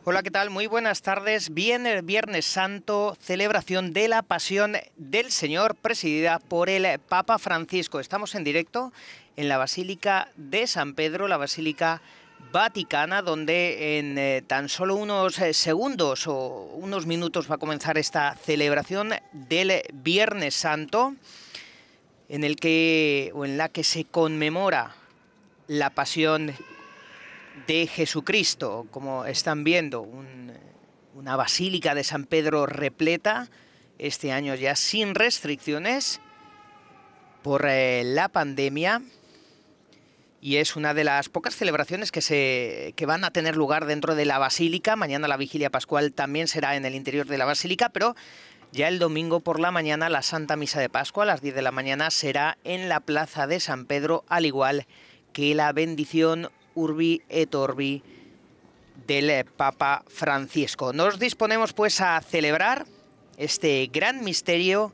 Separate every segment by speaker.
Speaker 1: Hola, ¿qué tal? Muy buenas tardes. Viene el Viernes Santo, celebración de la Pasión del Señor, presidida por el Papa Francisco. Estamos en directo en la Basílica de San Pedro, la Basílica Vaticana, donde en tan solo unos segundos o unos minutos va a comenzar esta celebración del Viernes Santo, en la que se conmemora la Pasión de Jesucristo. Como están viendo, una basílica de San Pedro repleta, este año ya sin restricciones por la pandemia, y es una de las pocas celebraciones que van a tener lugar dentro de la basílica. Mañana la vigilia pascual también será en el interior de la basílica, pero ya el domingo por la mañana la Santa Misa de Pascua a las 10 de la mañana será en la plaza de San Pedro, al igual que la bendición Urbi et Orbi del Papa Francisco. Nos disponemos pues a celebrar este gran misterio,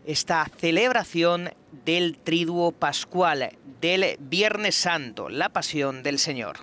Speaker 1: esta celebración del Triduo Pascual, del Viernes Santo, la Pasión del Señor.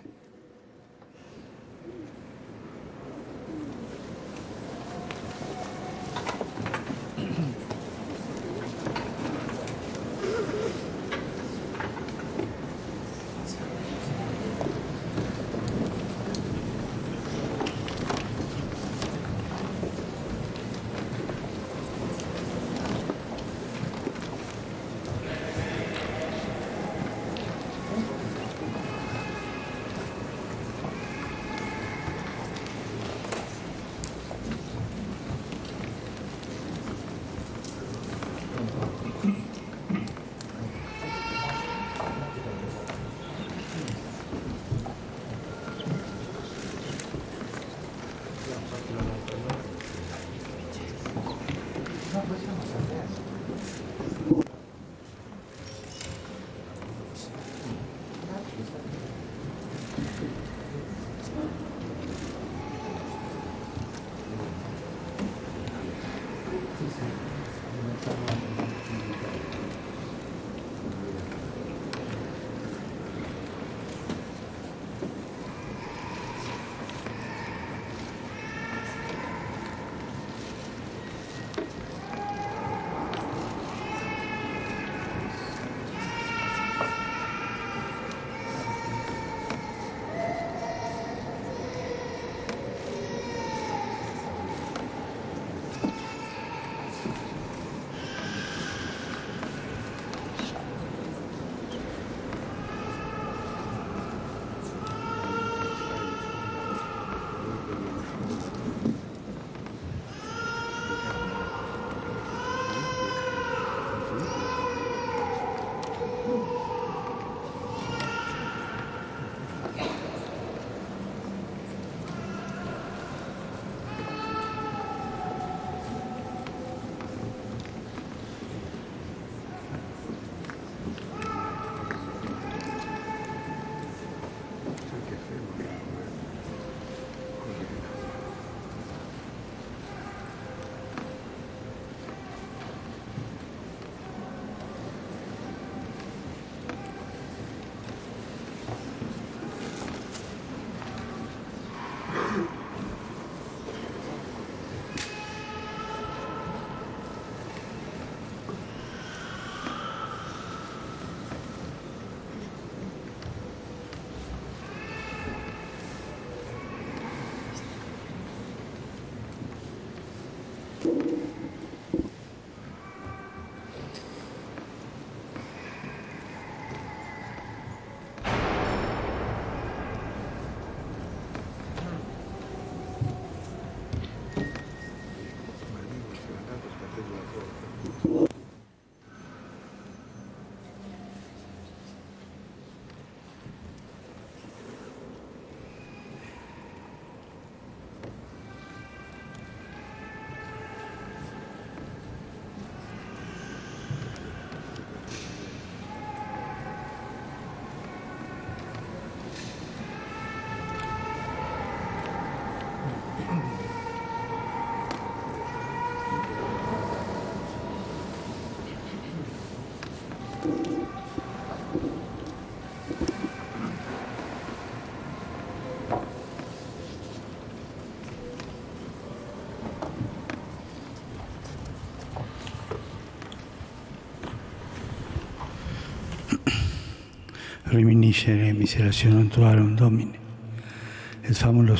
Speaker 2: Reminiscere miserationem tuarum, Domine.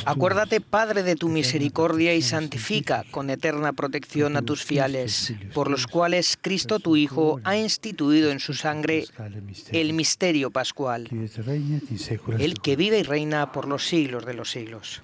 Speaker 1: Acuérdate, Padre, de tu misericordia y santifica con eterna protección a tus fieles, por los cuales Cristo tu Hijo ha instituido en su sangre el misterio pascual, el que vive y reina por los siglos de los siglos.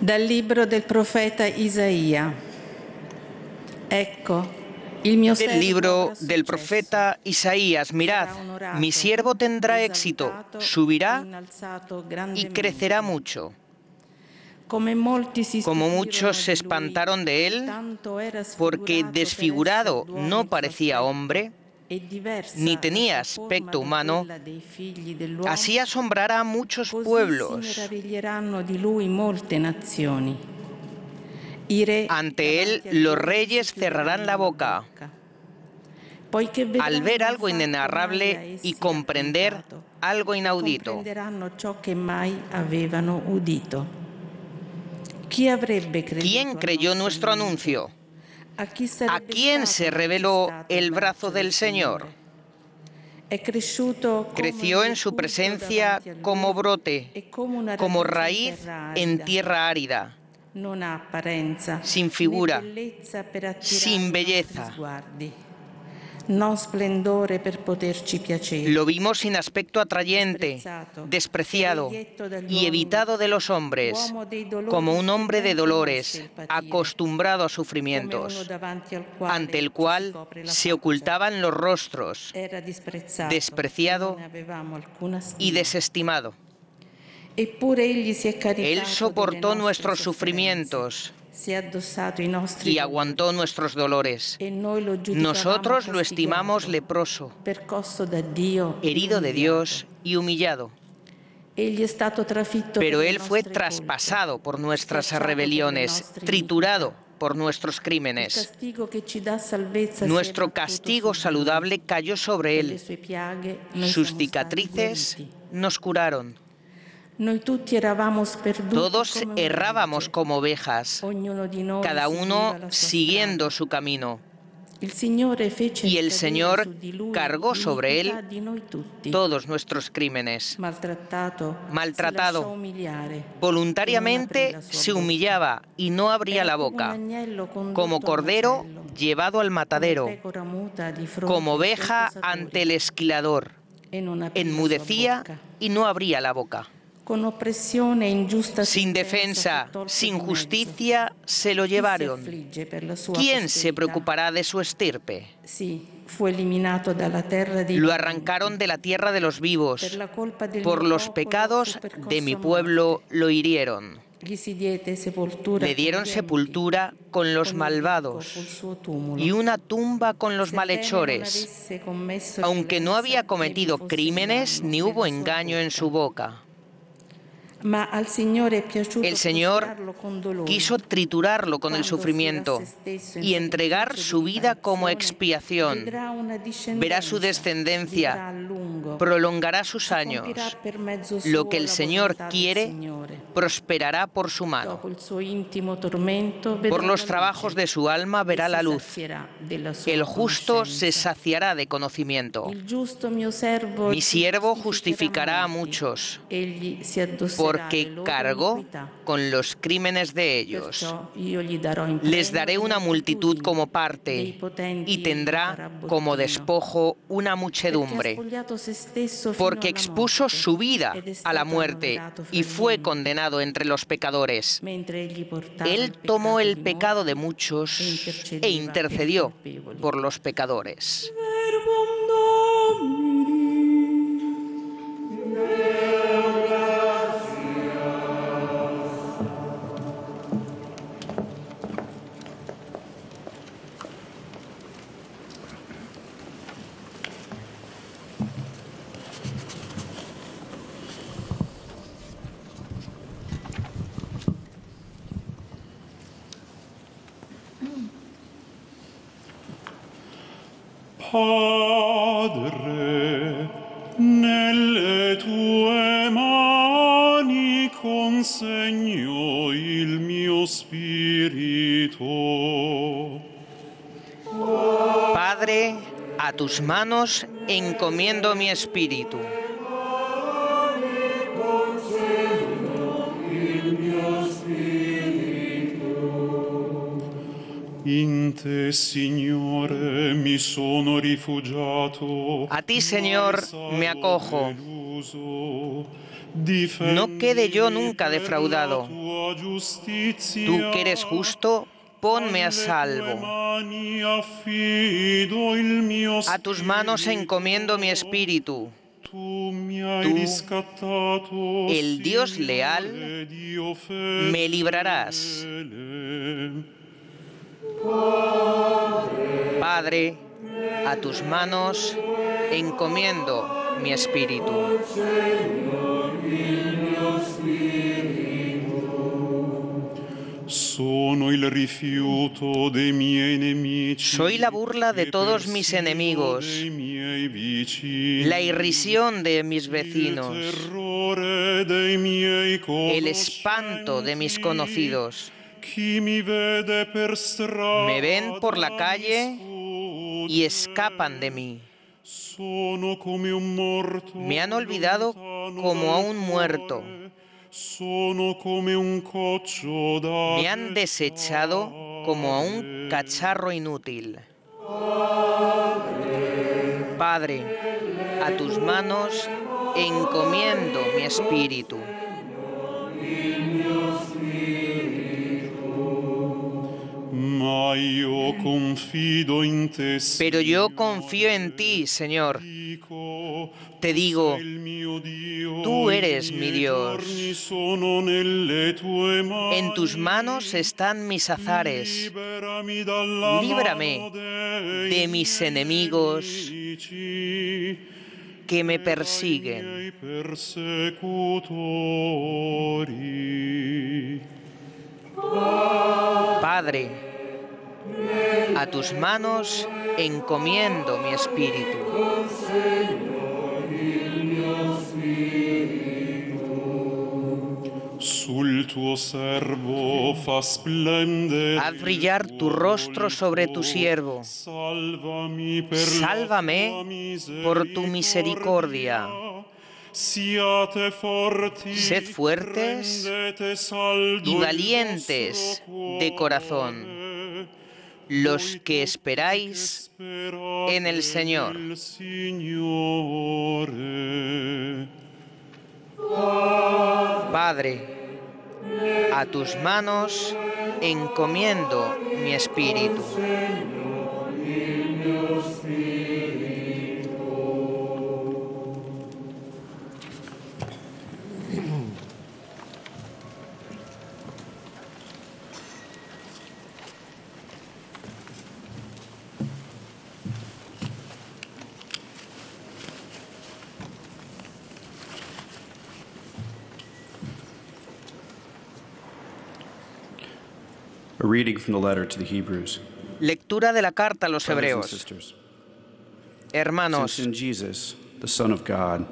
Speaker 3: Dal libro del profeta Isaia. Ecco, il mio servo
Speaker 1: Del libro del profeta Isaías, mirad, mi siervo tendrá éxito, subirá y crecerá mucho. Como muchos se espantaron de él, porque desfigurado no parecía hombre, ni tenía aspecto humano, así asombrará a muchos pueblos. Ante él los reyes cerrarán la boca. Al ver algo inenarrable y comprender algo inaudito. ¿Quién creyó nuestro anuncio? ¿A quién se reveló el brazo del Señor? Creció en su presencia como brote, como raíz en tierra árida, sin figura, sin belleza. Lo vimos sin aspecto atrayente, despreciado y evitado de los hombres, como un hombre de dolores, acostumbrado a sufrimientos, ante el cual se ocultaban los rostros, despreciado y desestimado. Él soportó nuestros sufrimientos y aguantó nuestros dolores. Nosotros lo estimamos leproso, herido de Dios y humillado. Pero Él fue traspasado por nuestras rebeliones, triturado por nuestros crímenes. Nuestro castigo saludable cayó sobre Él. Sus cicatrices nos curaron. Todos errábamos como ovejas, cada uno siguiendo su camino. Y el Señor cargó sobre Él todos nuestros crímenes. Maltratado, voluntariamente se humillaba y no abría la boca, como cordero llevado al matadero, como oveja ante el esquilador. Enmudecía y no abría la boca. Sin defensa, sin justicia, se lo llevaron. ¿Quién se preocupará de su estirpe? Lo arrancaron de la tierra de los vivos. Por los pecados de mi pueblo lo hirieron. Le dieron sepultura con los malvados y una tumba con los malhechores, aunque no había cometido crímenes ni hubo engaño en su boca. El Señor quiso triturarlo con el sufrimiento y entregar su vida como expiación. Verá su descendencia, prolongará sus años. Lo que el Señor quiere prosperará por su mano. Por los trabajos de su alma verá la luz. El justo se saciará de conocimiento. Mi siervo justificará a muchos, porque cargó con los crímenes de ellos. Les daré una multitud como parte y tendrá como despojo una muchedumbre, porque expuso su vida a la muerte y fue condenado entre los pecadores. Él tomó el pecado de muchos e intercedió por los pecadores.
Speaker 4: Padre, nelle tue mani consegno il mio spirito.
Speaker 1: Padre, a tus manos encomiendo mi espíritu.
Speaker 4: In te, Signore, mi sono rifugiato.
Speaker 1: A ti, Señor, me acojo. No quede yo nunca defraudado. Tú que eres justo, ponme a salvo. A tus manos encomiendo mi espíritu. Tú, el Dios leal, me librarás. Padre, a tus manos encomiendo mi espíritu. Soy la burla de todos mis enemigos, la irrisión de mis vecinos, el espanto de mis conocidos. Me ven por la calle y escapan de mí. Me han olvidado como a un muerto. Me han desechado como a un cacharro inútil. Padre, a tus manos encomiendo mi espíritu. Pero yo confío en ti, Señor. Te digo, tú eres mi Dios. En tus manos están mis azares. Líbrame de mis enemigos que me persiguen. Padre, a tus manos encomiendo mi espíritu. Haz brillar tu rostro sobre tu siervo. Sálvame por tu misericordia. Sed fuertes y valientes de corazón, los que esperáis en el Señor. Padre, a tus manos encomiendo mi espíritu.
Speaker 5: A reading from the letter to the Hebrews.
Speaker 1: Lectura de la carta a los
Speaker 5: Brothers and
Speaker 1: hebreos.
Speaker 5: sisters,
Speaker 1: Hermanos,
Speaker 5: since in Jesus, the Son of God,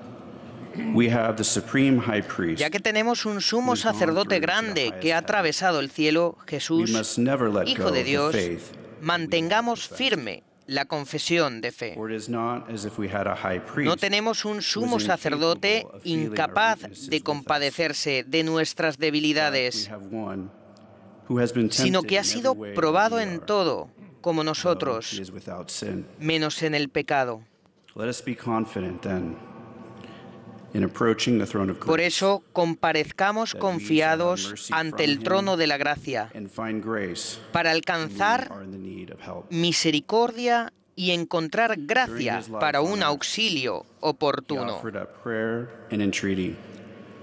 Speaker 5: we have the supreme high priest,
Speaker 1: ya que tenemos un sumo sacerdote grande que ha atravesado el cielo,
Speaker 5: we
Speaker 1: Jesús,
Speaker 5: must never let
Speaker 1: Hijo
Speaker 5: go
Speaker 1: de
Speaker 5: of the
Speaker 1: Dios,
Speaker 5: faith.
Speaker 1: mantengamos firme la confesión de fe.
Speaker 5: For it is not as if we had a high priest
Speaker 1: No tenemos un sumo sacerdote incapaz de compadecerse de nuestras
Speaker 5: but we
Speaker 1: debilidades,
Speaker 5: have one who has been
Speaker 1: sino
Speaker 5: tempted
Speaker 1: que ha
Speaker 5: in
Speaker 1: sido
Speaker 5: every way
Speaker 1: probado
Speaker 5: as we
Speaker 1: en
Speaker 5: are,
Speaker 1: todo, como
Speaker 5: though
Speaker 1: nosotros,
Speaker 5: he is without sin.
Speaker 1: menos en el pecado.
Speaker 5: Let us be confident then in approaching the throne of
Speaker 1: Por
Speaker 5: grace
Speaker 1: eso, comparezcamos
Speaker 5: that we shall have
Speaker 1: confiados
Speaker 5: mercy
Speaker 1: ante
Speaker 5: from
Speaker 1: el
Speaker 5: him
Speaker 1: trono de la gracia
Speaker 5: and find grace
Speaker 1: para
Speaker 5: when we
Speaker 1: alcanzar
Speaker 5: are in the need of help.
Speaker 1: misericordia y encontrar gracia para un auxilio
Speaker 5: He
Speaker 1: oportuno.
Speaker 5: offered up prayer and entreaty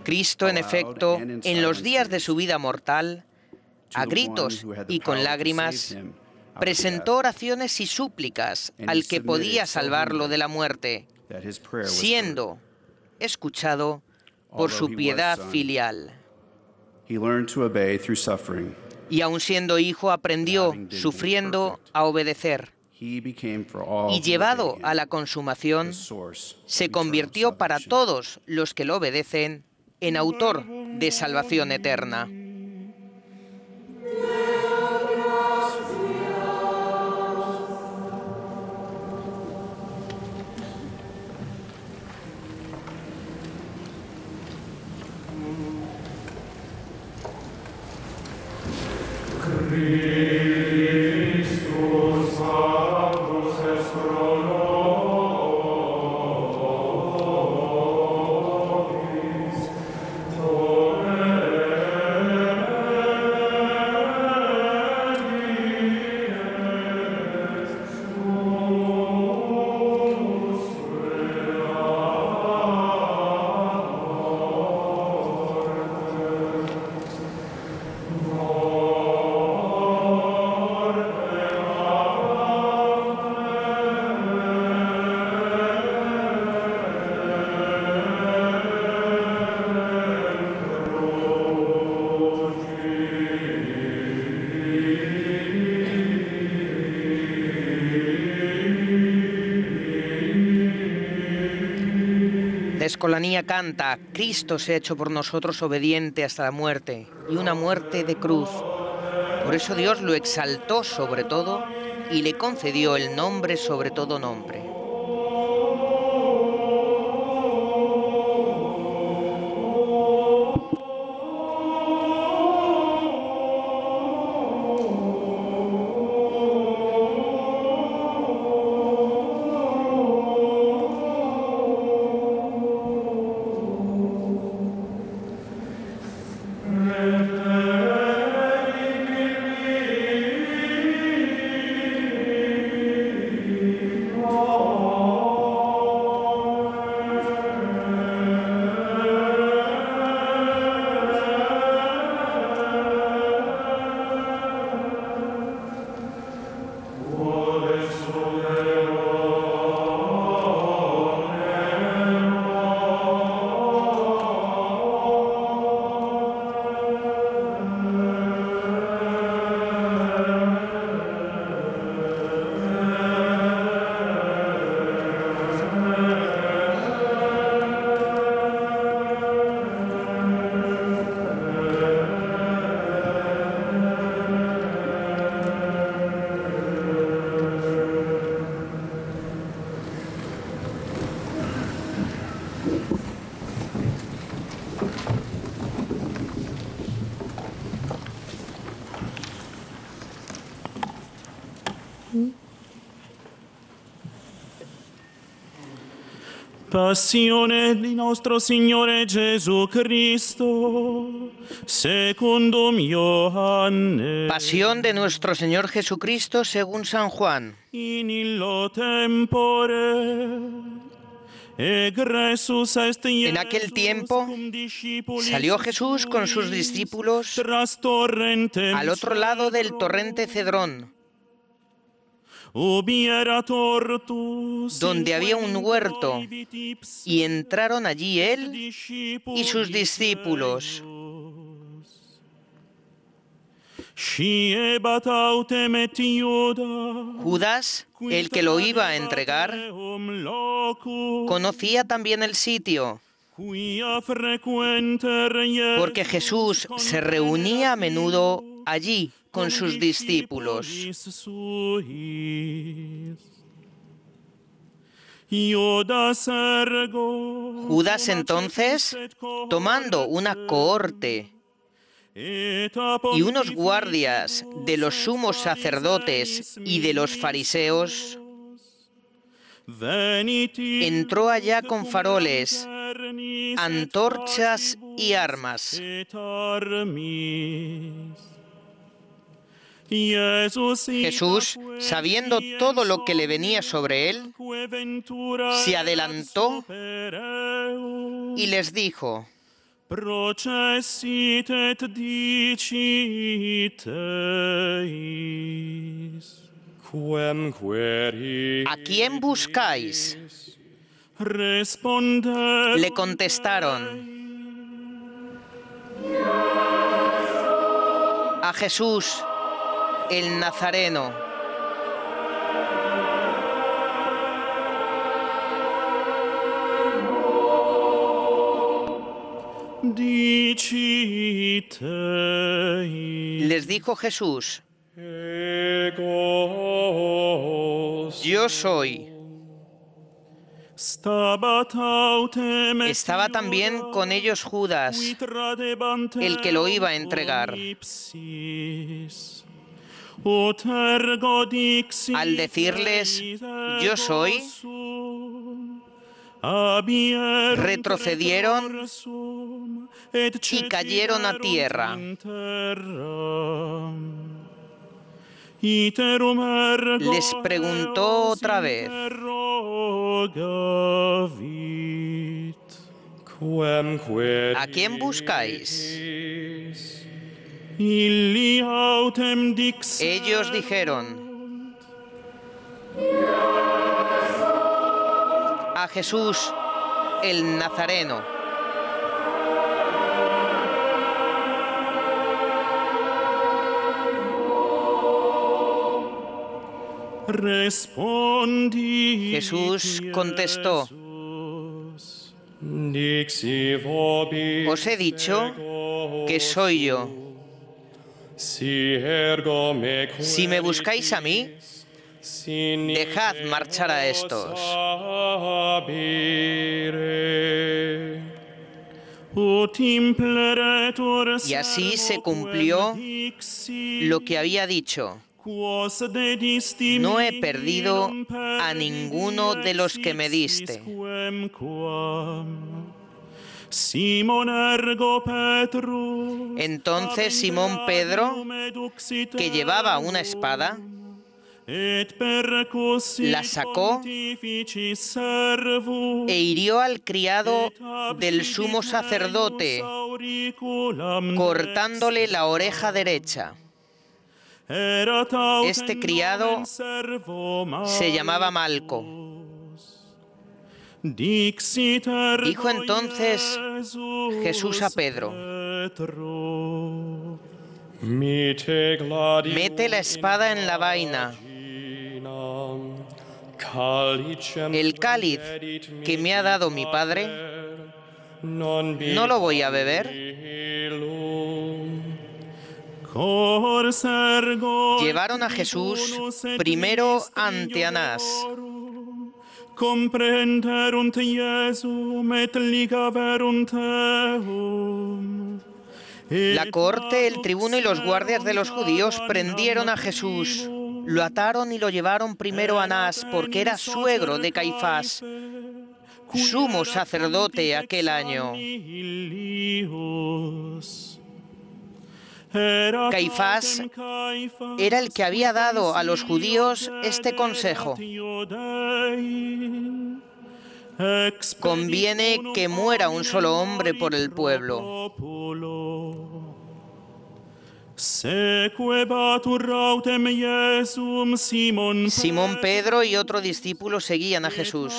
Speaker 1: Cristo, en efecto, en los días de su vida mortal, a gritos y con lágrimas, presentó oraciones y súplicas al que podía salvarlo de la muerte,
Speaker 5: that his prayer was
Speaker 1: siendo escuchado por su piedad filial.
Speaker 5: He learned to obey through suffering.
Speaker 1: Y aun siendo hijo, aprendió, sufriendo, a obedecer.
Speaker 5: He became for all
Speaker 1: y
Speaker 5: who
Speaker 1: llevado
Speaker 5: obey him,
Speaker 1: a la consumación,
Speaker 5: the source
Speaker 1: se
Speaker 5: of
Speaker 1: convirtió
Speaker 5: eternal
Speaker 1: para
Speaker 5: salvation.
Speaker 1: todos los que lo obedecen en autor de salvación eterna. La escolanía canta: Cristo se ha hecho por nosotros obediente hasta la muerte, y una muerte de cruz. Por eso Dios lo exaltó sobre todo y le concedió el nombre sobre todo nombre.
Speaker 4: Passione di nostro Signore Gesù Cristo, secundum Ioanne.
Speaker 1: Pasión de nuestro Señor Jesucristo según San Juan.
Speaker 4: In illo tempore, egresus est
Speaker 1: En aquel tiempo salió Jesús con sus discípulos al otro lado del torrente Cedrón, donde había un huerto, y entraron allí él y sus discípulos. Judas, el que lo iba a entregar, conocía también el sitio, porque Jesús se reunía a menudo allí con sus discípulos. Judas entonces, tomando una cohorte y unos guardias de los sumos sacerdotes y de los fariseos, entró allá con faroles, antorchas y armas. Jesús, sabiendo todo lo que le venía sobre él, se adelantó y les dijo: ¿A quién buscáis? Le contestaron: a Jesús, el Nazareno. Les dijo Jesús: Yo soy. Estaba también con ellos Judas, el que lo iba a entregar. Al decirles: Yo soy, retrocedieron y cayeron a tierra. Les preguntó otra vez: ¿A quién buscáis? Ellos dijeron: a Jesús, el Nazareno. Jesús contestó: os he dicho que soy yo. Si me buscáis a mí, dejad marchar a estos. Y así se cumplió lo que había dicho: no he perdido a ninguno de los que me diste. Entonces Simón Pedro, que llevaba una espada, la sacó e hirió al criado del sumo sacerdote, cortándole la oreja derecha. Este criado se llamaba Malco. Dijo entonces Jesús a Pedro: mete la espada en la vaina. El cáliz que me ha dado mi Padre, ¿no lo voy a beber? Llevaron a Jesús primero ante Anás. La corte, el tribuno y los guardias de los judíos prendieron a Jesús. Lo ataron y lo llevaron primero a Anás, porque era suegro de Caifás, sumo sacerdote aquel año. Caifás era el que había dado a los judíos este consejo: conviene que muera un solo hombre por el pueblo. Simón Pedro y otro discípulo seguían a Jesús.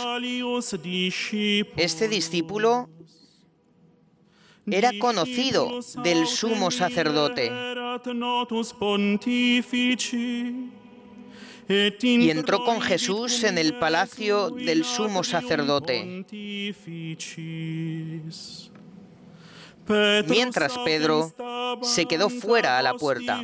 Speaker 1: Este discípulo era conocido del sumo sacerdote y entró con Jesús en el palacio del sumo sacerdote. Mientras Pedro se quedó fuera a la puerta.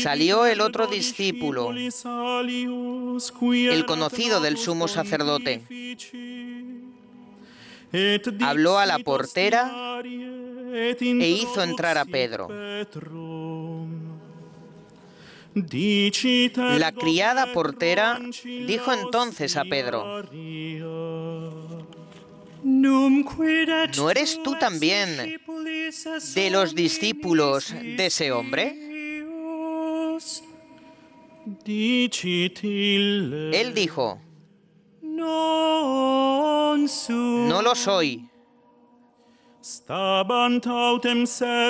Speaker 1: Salió el otro discípulo, el conocido del sumo sacerdote. Habló a la portera e hizo entrar a Pedro. La criada portera dijo entonces a Pedro: ¿no eres tú también de los discípulos de ese hombre? Él dijo: no lo soy.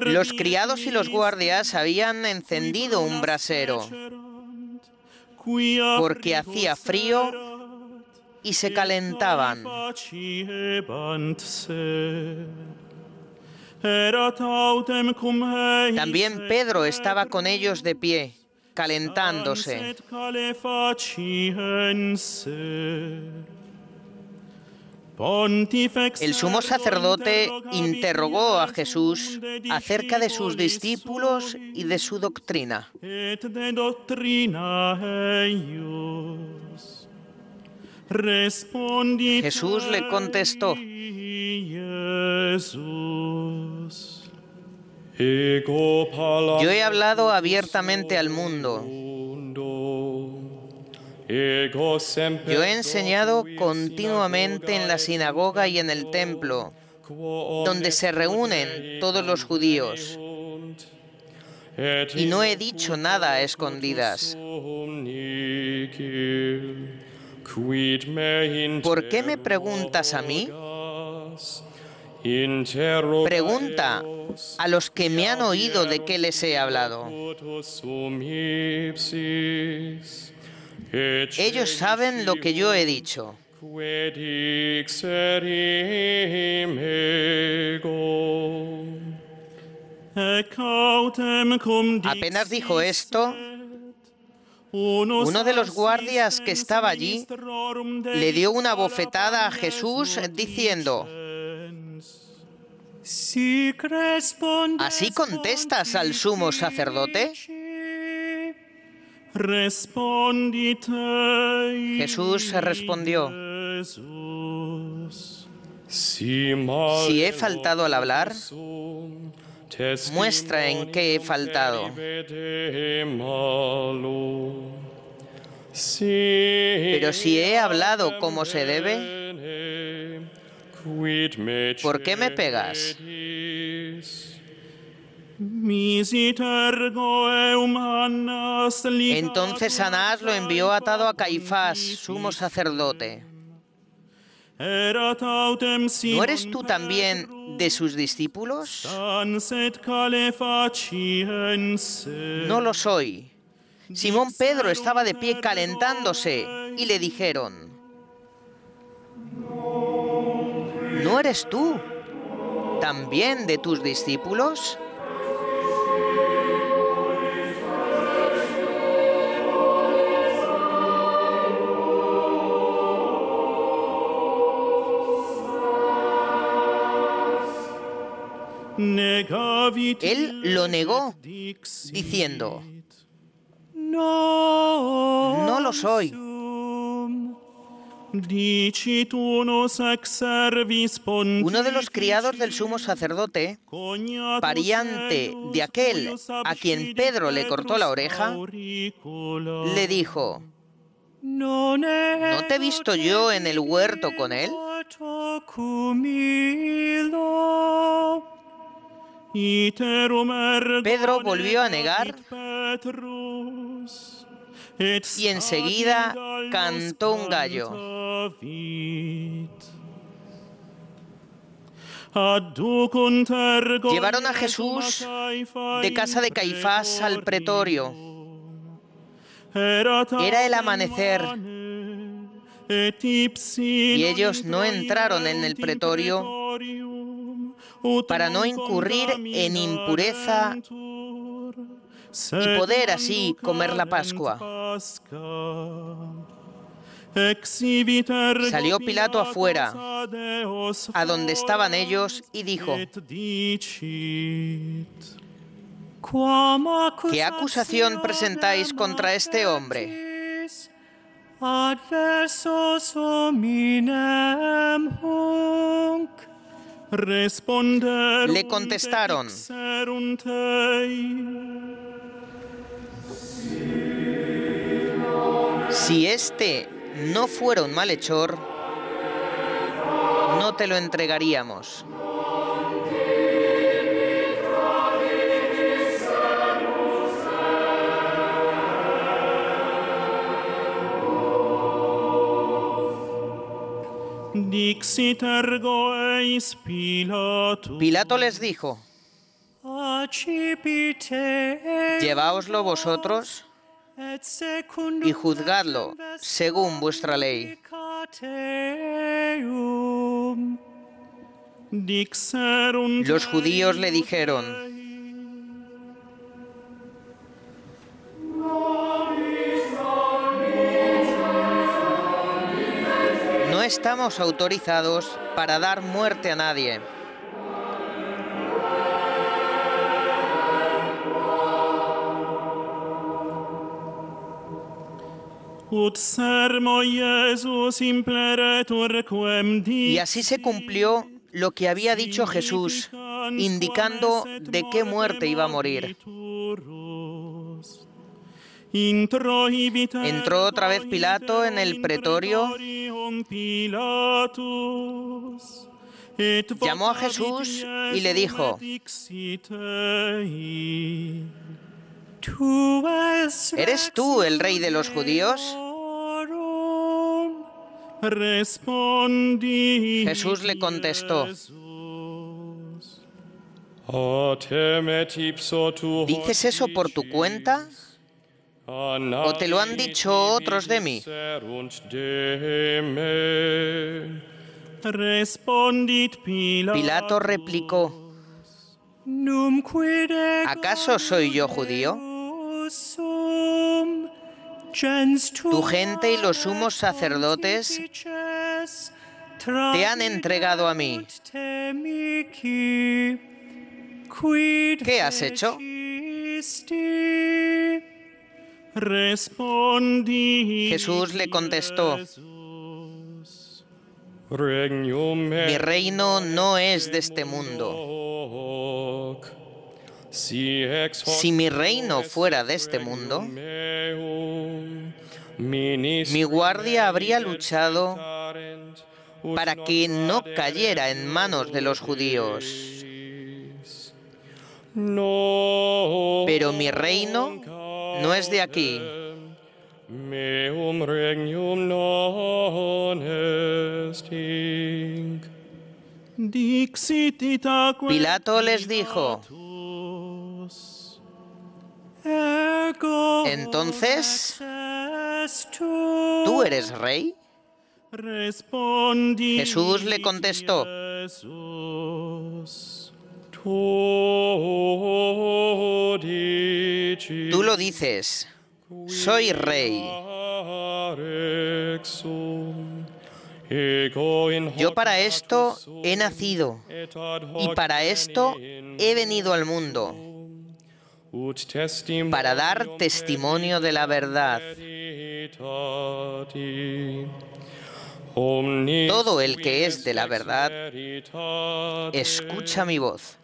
Speaker 1: Los criados y los guardias habían encendido un brasero, porque hacía frío y se calentaban. También Pedro estaba con ellos de pie, calentándose. El sumo sacerdote interrogó a Jesús acerca de sus discípulos y de su doctrina. Jesús le contestó: yo he hablado abiertamente al mundo. Yo he enseñado continuamente en la sinagoga y en el templo, donde se reúnen todos los judíos, y no he dicho nada a escondidas. ¿Por qué me preguntas a mí? Pregunta a los que me han oído de qué les he hablado. Ellos saben lo que yo he dicho. Apenas dijo esto, uno de los guardias que estaba allí le dio una bofetada a Jesús diciendo: ¿así contestas al sumo sacerdote? Jesús respondió: si he faltado al hablar, muestra en qué he faltado. Pero si he hablado como se debe, ¿por qué me pegas? Entonces Anás lo envió atado a Caifás, sumo sacerdote. ¿No eres tú también de sus discípulos? No lo soy. Simón Pedro estaba de pie calentándose y le dijeron: ¿no eres tú también de tus discípulos? Él lo negó, diciendo: no lo soy. Uno de los criados del sumo sacerdote, pariente de aquel a quien Pedro le cortó la oreja, le dijo: ¿no te he visto yo en el huerto con él? Pedro volvió a negar y enseguida cantó un gallo. Llevaron a Jesús de casa de Caifás al pretorio. Era el amanecer y ellos no entraron en el pretorio para no incurrir en impureza y poder así comer la Pascua. Salió Pilato afuera, a donde estaban ellos, y dijo: ¿qué acusación presentáis contra este hombre? Le contestaron: si este no fuera un malhechor, no te lo entregaríamos. Pilato les dijo: lleváoslo vosotros y juzgadlo según vuestra ley. Los judíos le dijeron: no es estamos autorizados para dar muerte a nadie. Y así se cumplió lo que había dicho Jesús, indicando de qué muerte iba a morir. Entró otra vez Pilato en el pretorio, llamó a Jesús y le dijo: ¿Eres tú el rey de los judíos? Jesús le contestó: ¿dices eso por tu cuenta? ¿O te lo han dicho otros de mí? Pilato replicó: ¿acaso soy yo judío? Tu gente y los sumos sacerdotes te han entregado a mí. ¿Qué has hecho? Jesús le contestó: mi reino no es de este mundo. Si mi reino fuera de este mundo, mi guardia habría luchado para que no cayera en manos de los judíos. Pero mi reino no es de aquí. Pilato les dijo: ¿entonces tú eres rey? Jesús le contestó: tú lo dices, soy rey. Yo para esto he nacido y para esto he venido al mundo, para dar testimonio de la verdad. Todo el que es de la verdad escucha mi voz.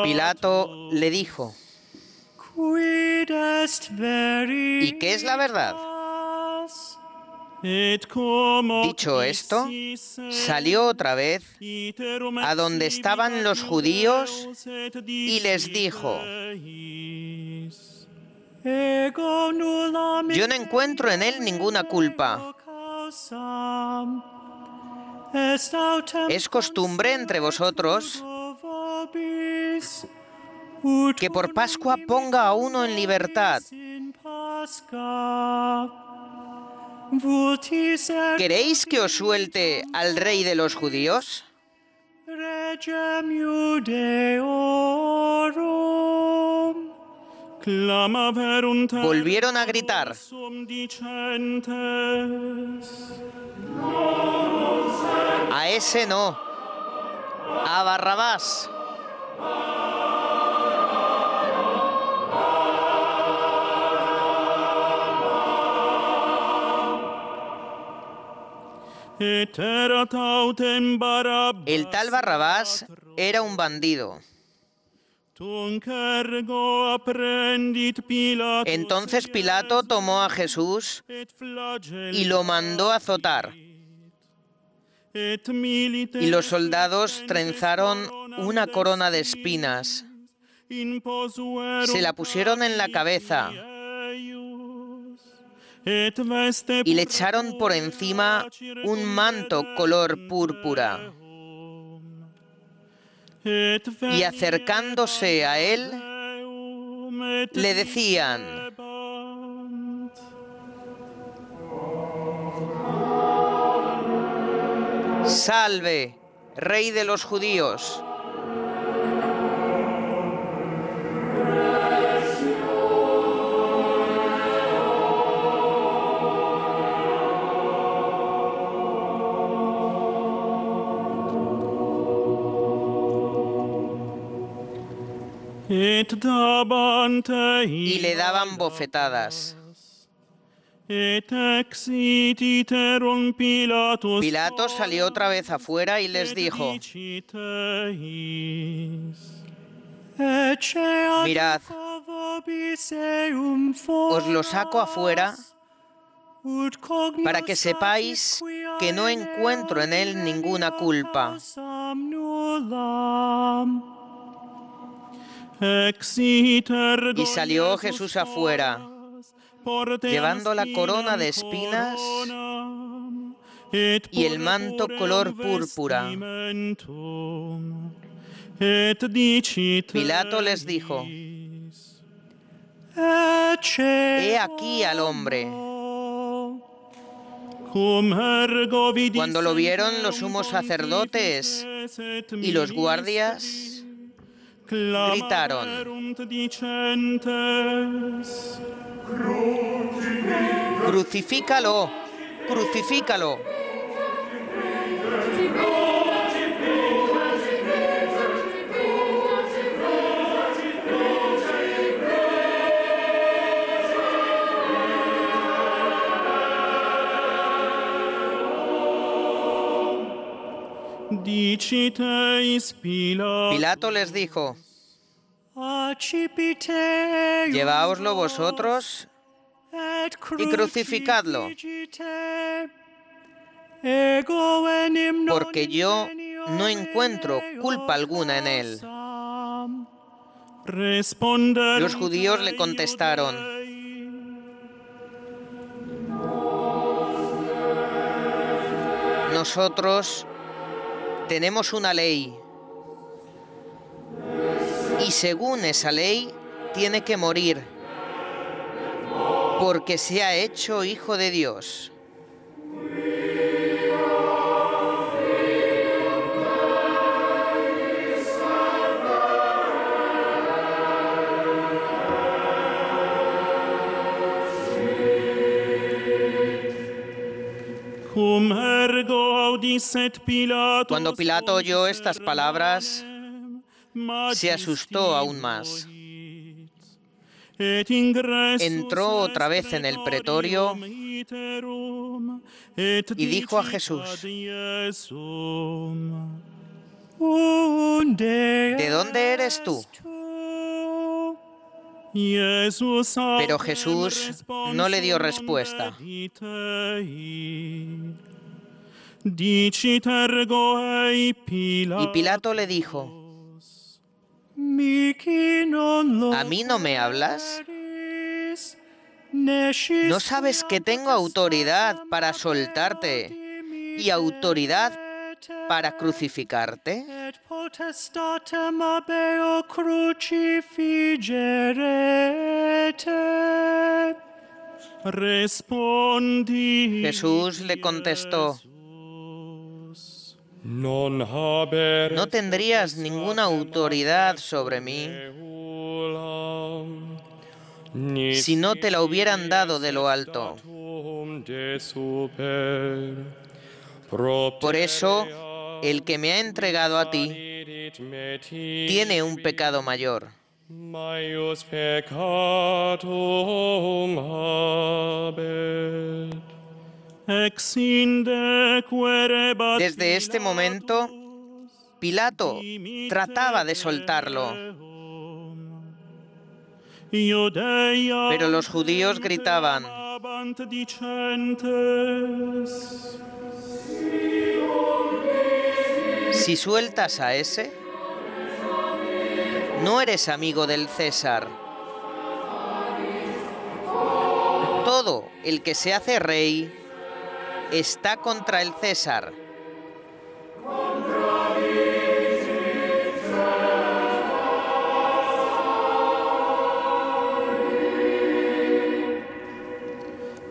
Speaker 1: Pilato le dijo: ¿y qué es la verdad? Dicho esto, salió otra vez a donde estaban los judíos y les dijo: yo no encuentro en él ninguna culpa. Es costumbre entre vosotros que por Pascua ponga a uno en libertad. ¿Queréis que os suelte al rey de los judíos? Volvieron a gritar: a ese no, a Barrabás. El tal Barrabás era un bandido. Entonces Pilato tomó a Jesús y lo mandó azotar. Y los soldados trenzaron una corona de espinas, se la pusieron en la cabeza y le echaron por encima un manto color púrpura. Y acercándose a él, le decían: ¡salve, rey de los judíos!
Speaker 4: et dabante
Speaker 1: y le daban bofetadas.
Speaker 4: Et exit iterum Pilatus
Speaker 1: Pilato salió otra vez afuera y les dijo: mirad, os lo saco afuera para que sepáis que no encuentro en él ninguna culpa. Y salió Jesús afuera, llevando la corona de espinas y el manto color púrpura. Pilato les dijo: he aquí al hombre. Cuando lo vieron los sumos sacerdotes y los guardias, gritaron: ¡crucifícalo! ¡Crucifícalo! Pilato les dijo: lleváoslo vosotros y crucificadlo, porque yo no encuentro culpa alguna en él. Los judíos le contestaron: nosotros tenemos una ley, y según esa ley tiene que morir, porque se ha hecho hijo de Dios. Cuando Pilato oyó estas palabras, se asustó aún más. Entró otra vez en el pretorio y dijo a Jesús: ¿de dónde eres tú? Pero Jesús no le dio respuesta. Y Pilato le dijo: ¿a mí no me hablas? ¿No sabes que tengo autoridad para soltarte y autoridad para crucificarte? Jesús le contestó: no tendrías ninguna autoridad sobre mí si no te la hubieran dado de lo alto. Por eso, el que me ha entregado a ti tiene un pecado mayor. Desde este momento, Pilato trataba de soltarlo, pero los judíos gritaban: si sueltas a ese, no eres amigo del César. Todo el que se hace rey está contra el César.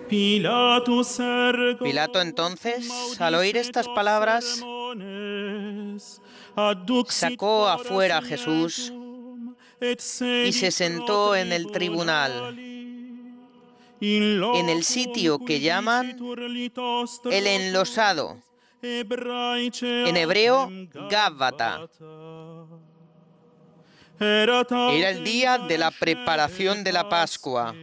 Speaker 1: Pilato entonces, al oír estas palabras, sacó afuera a Jesús y se sentó en el tribunal, en el sitio que llaman el enlosado, en hebreo Gábata. Era el día de la preparación de la Pascua.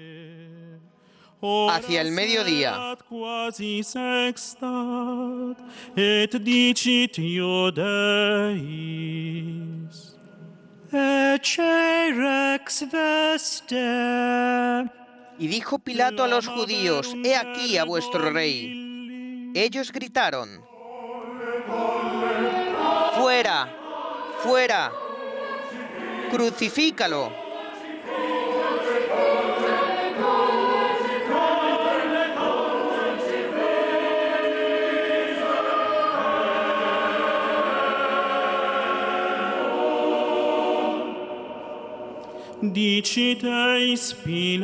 Speaker 1: Hacia el mediodía. Y dijo Pilato a los judíos: «He aquí a vuestro rey». Ellos gritaron: «¡Fuera! ¡Fuera! ¡Crucifícalo!».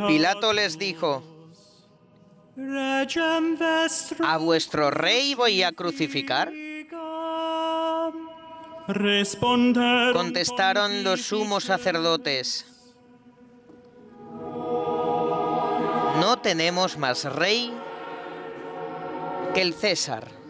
Speaker 1: Pilato les dijo: ¿A vuestro rey voy a crucificar? Contestaron los sumos sacerdotes: no tenemos más rey que el César.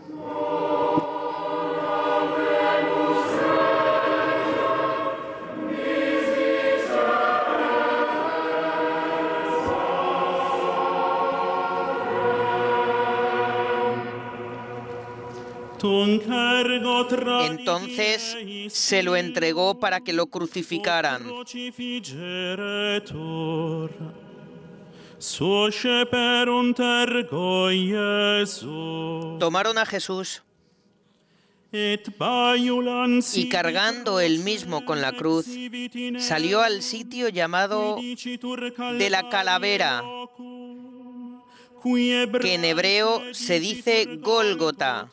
Speaker 1: Entonces se lo entregó para que lo crucificaran. Tomaron a Jesús y, cargando él mismo con la cruz, salió al sitio llamado de la Calavera, que en hebreo se dice Gólgota,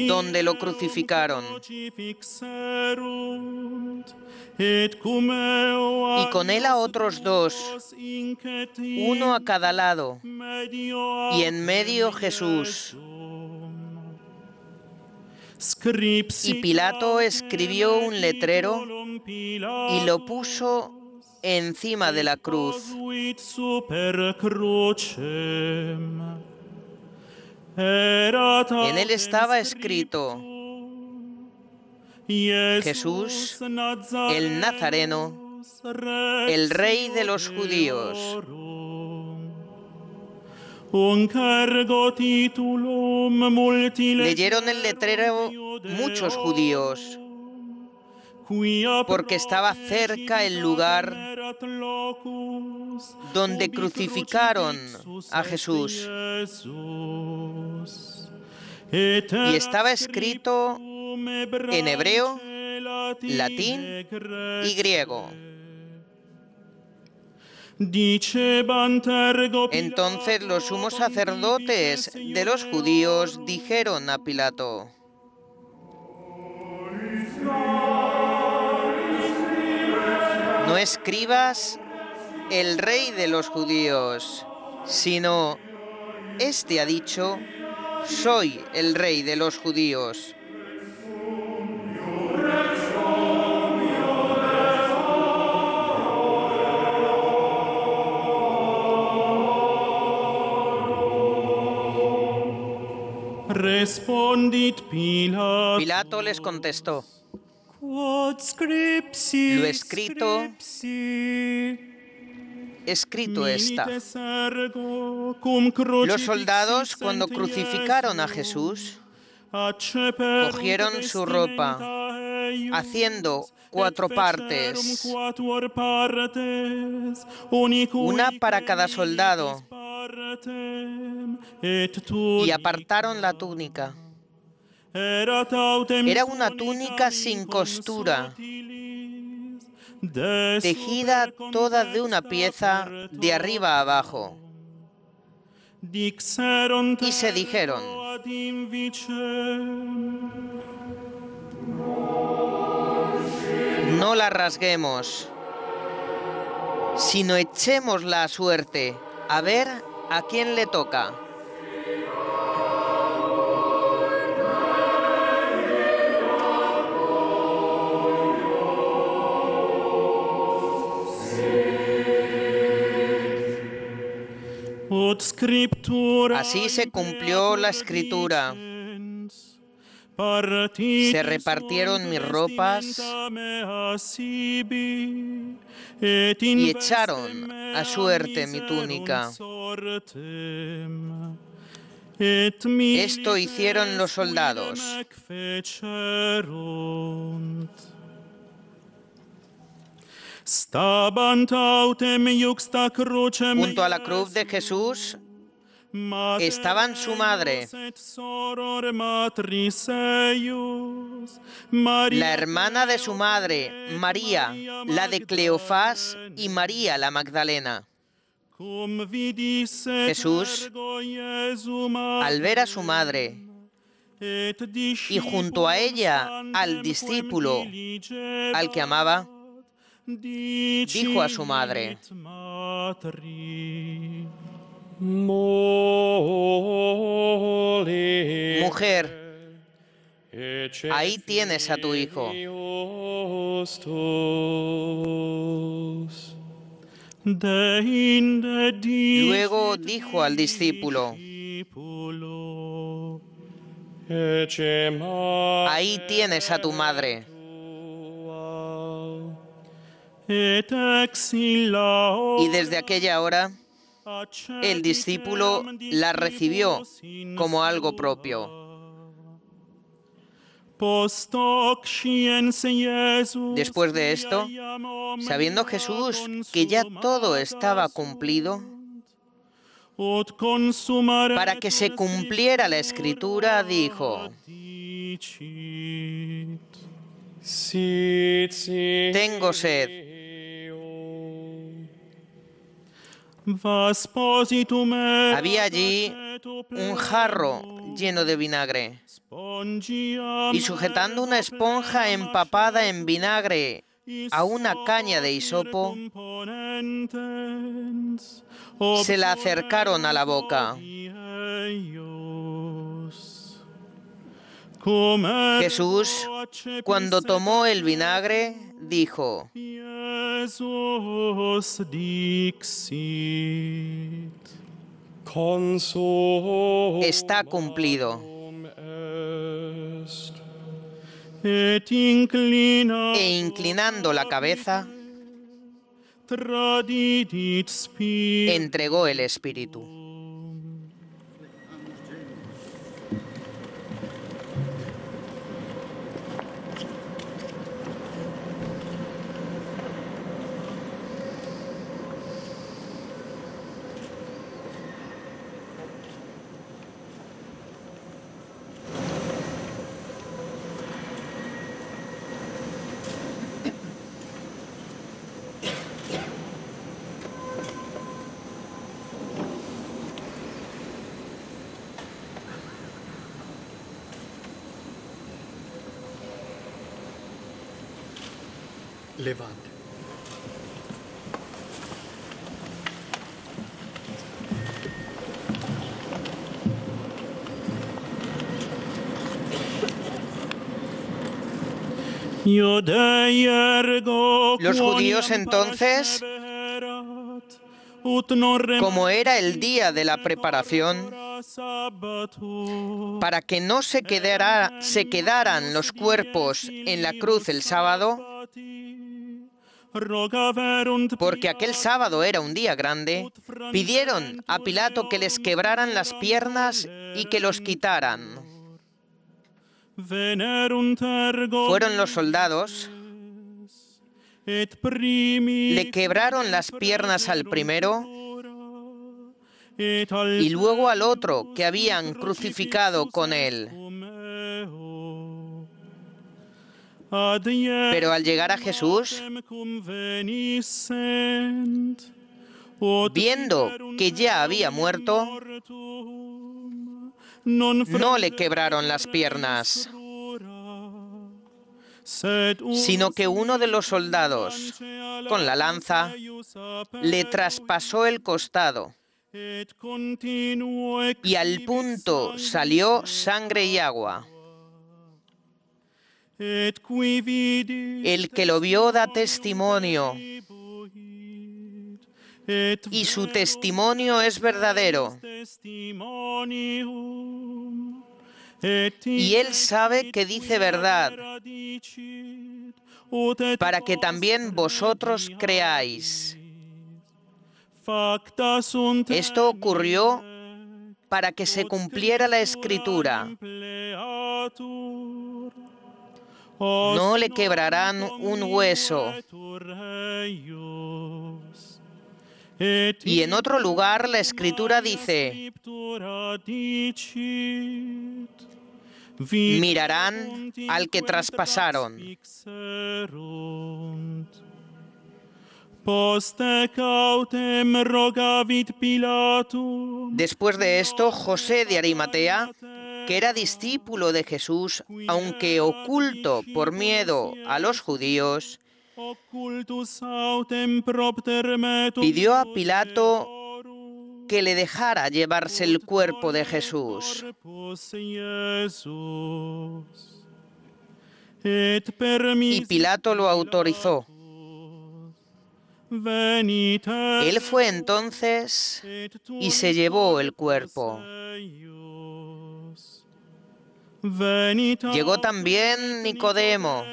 Speaker 1: donde lo crucificaron. Y con él a otros dos, uno a cada lado, y en medio Jesús. Y Pilato escribió un letrero y lo puso encima de la cruz. En él estaba escrito: Jesús, el Nazareno, el Rey de los judíos. Leyeron el letrero muchos judíos, porque estaba cerca el lugar donde crucificaron a Jesús. Y estaba escrito en hebreo, latín y griego. Entonces los sumos sacerdotes de los judíos dijeron a Pilato: no escribas el Rey de los judíos, sino este ha dicho: soy el Rey de los judíos. Pilato les contestó: lo escrito, escrito está. Los soldados, cuando crucificaron a Jesús, cogieron su ropa, haciendo 4 partes, una para cada soldado, y apartaron la túnica. Era una túnica sin costura, tejida toda de una pieza de arriba a abajo. Y se dijeron: no la rasguemos, sino echémosla a suerte, a ver a quién le toca. Así se cumplió la escritura: Se repartieron mis ropas y echaron a suerte mi túnica. Esto hicieron los soldados. Junto a la cruz de Jesús estaban su madre, la hermana de su madre, María, la de Cleofás, y María la Magdalena. Jesús, al ver a su madre y junto a ella al discípulo al que amaba, dijo a su madre: Mujer, ahí tienes a tu hijo. Luego dijo al discípulo: ahí tienes a tu madre. Y desde aquella hora, el discípulo la recibió como algo propio. Después de esto, sabiendo Jesús que ya todo estaba cumplido, para que se cumpliera la Escritura, dijo: tengo sed. Había allí un jarro lleno de vinagre, y sujetando una esponja empapada en vinagre a una caña de hisopo, se la acercaron a la boca. Jesús, cuando tomó el vinagre, dijo: está cumplido. E inclinando la cabeza, entregó el espíritu.
Speaker 6: Levante.
Speaker 1: Los judíos entonces, como era el día de la preparación, para que no se quedaran los cuerpos en la cruz el sábado, porque aquel sábado era un día grande, pidieron a Pilato que les quebraran las piernas y que los quitaran. Fueron los soldados, le quebraron las piernas al primero y luego al otro que habían crucificado con él. Pero al llegar a Jesús, viendo que ya había muerto, no le quebraron las piernas, sino que uno de los soldados, con la lanza, le traspasó el costado, y al punto salió sangre y agua. El que lo vio da testimonio, y su testimonio es verdadero. y él sabe que dice verdad, para que también vosotros creáis. Esto ocurrió para que se cumpliera la Escritura. No le quebrarán un hueso. Y en otro lugar la Escritura dice: mirarán al que traspasaron. Después de esto, José de Arimatea, que era discípulo de Jesús, aunque oculto por miedo a los judíos, pidió a Pilato que le dejara llevarse el cuerpo de Jesús. Y Pilato lo autorizó. Él fue entonces y se llevó el cuerpo. Llegó también Nicodemo,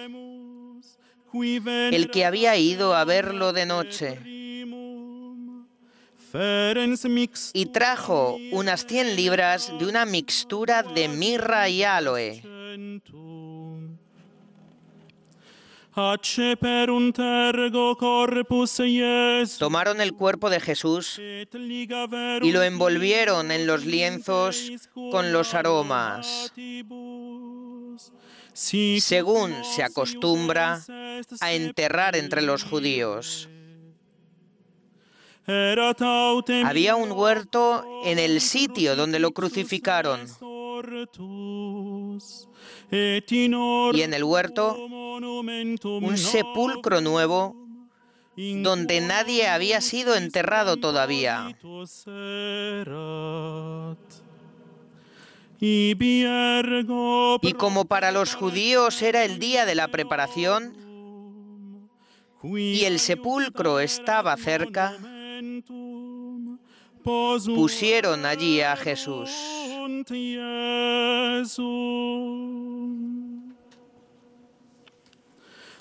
Speaker 1: el que había ido a verlo de noche, y trajo unas 100 libras de una mixtura de mirra y aloe. Tomaron el cuerpo de Jesús y lo envolvieron en los lienzos con los aromas, según se acostumbra a enterrar entre los judíos. Había un huerto en el sitio donde lo crucificaron, y en el huerto un sepulcro nuevo donde nadie había sido enterrado todavía. Y como para los judíos era el día de la preparación y el sepulcro estaba cerca, pusieron allí a Jesús.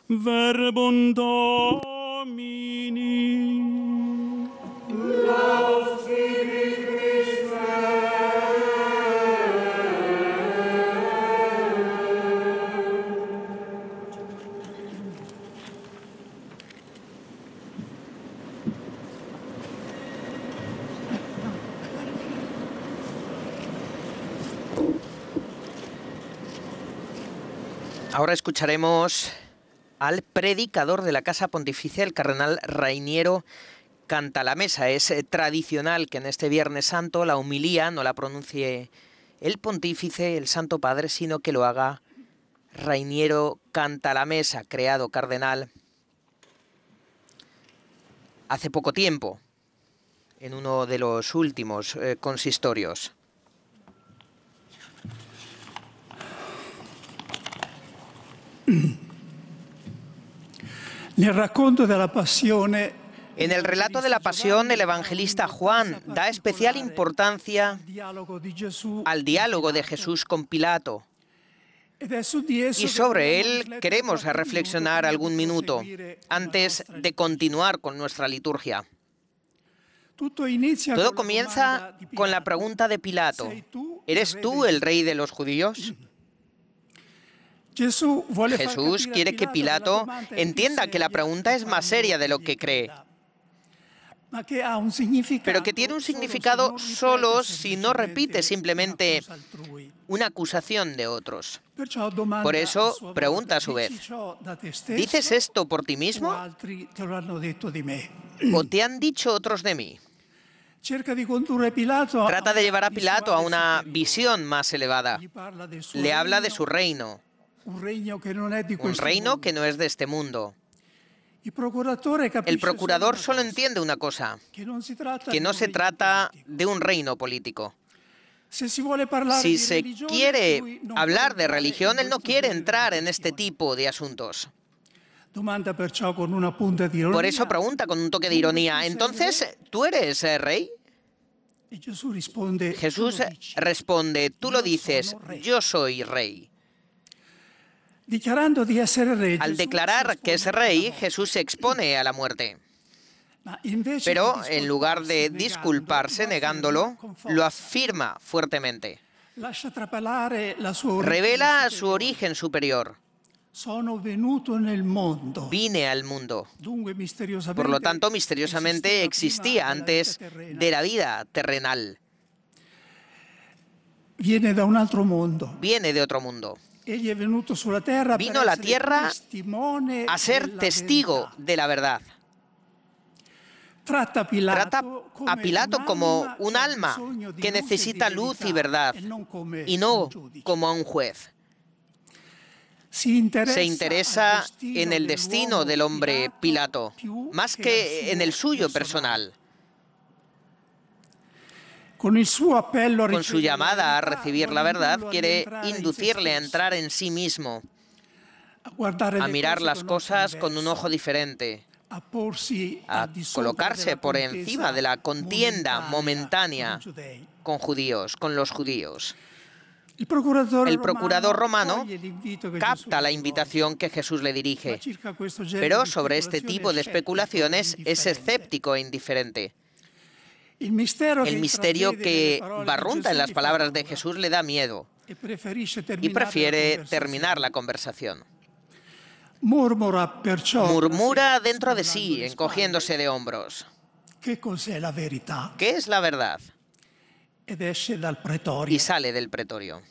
Speaker 4: Verbum Domini.
Speaker 1: Ahora escucharemos al predicador de la Casa Pontificia, el cardenal Rainiero Cantalamessa. Es tradicional que en este Viernes Santo la homilía no la pronuncie el pontífice, el Santo Padre, sino que lo haga Rainiero Cantalamessa, creado cardenal hace poco tiempo, en uno de los últimos consistorios.
Speaker 2: En el relato de la pasión,
Speaker 1: el evangelista Juan da especial importancia al diálogo de Jesús con Pilato. Y sobre él queremos reflexionar algún minuto antes de continuar con nuestra liturgia. Todo comienza con la pregunta de Pilato: ¿eres tú el rey de los judíos? Jesús quiere que Pilato entienda que la pregunta es más seria de lo que cree, pero que tiene un significado solo si no repite simplemente una acusación de otros. Por eso pregunta a su vez: ¿dices esto por ti mismo o te han dicho otros de mí? Trata de llevar a Pilato a una visión más elevada. Le habla de su reino, un reino que no es de este mundo. El procurador solo entiende una cosa: que no se trata de un reino político. Si se quiere hablar de religión, él no quiere entrar en este tipo de asuntos. Por eso pregunta con un toque de ironía: ¿entonces tú eres rey? Jesús responde, tú lo dices, yo soy rey. Al declarar que es rey, Jesús se expone a la muerte. Pero en lugar de disculparse negándolo, lo afirma fuertemente. Revela su origen superior. Vine al mundo. Por lo tanto, misteriosamente existía antes de la vida terrenal.
Speaker 2: Viene
Speaker 1: de otro mundo. Vino a la tierra a ser testigo de la verdad. Trata a Pilato como un alma que necesita luz y verdad, y no como a un juez. Se interesa en el destino del hombre Pilato, más que en el suyo personal. Con su llamada a recibir la verdad, quiere inducirle a entrar en sí mismo, a mirar las cosas con un ojo diferente, a colocarse por encima de la contienda momentánea con los judíos. El procurador romano capta la invitación que Jesús le dirige, pero sobre este tipo de especulaciones es escéptico e indiferente. El misterio que barrunta en las palabras de Jesús le da miedo y prefiere terminar la conversación. Murmura dentro de sí, encogiéndose de hombros. ¿Qué es la verdad? Y sale del pretorio.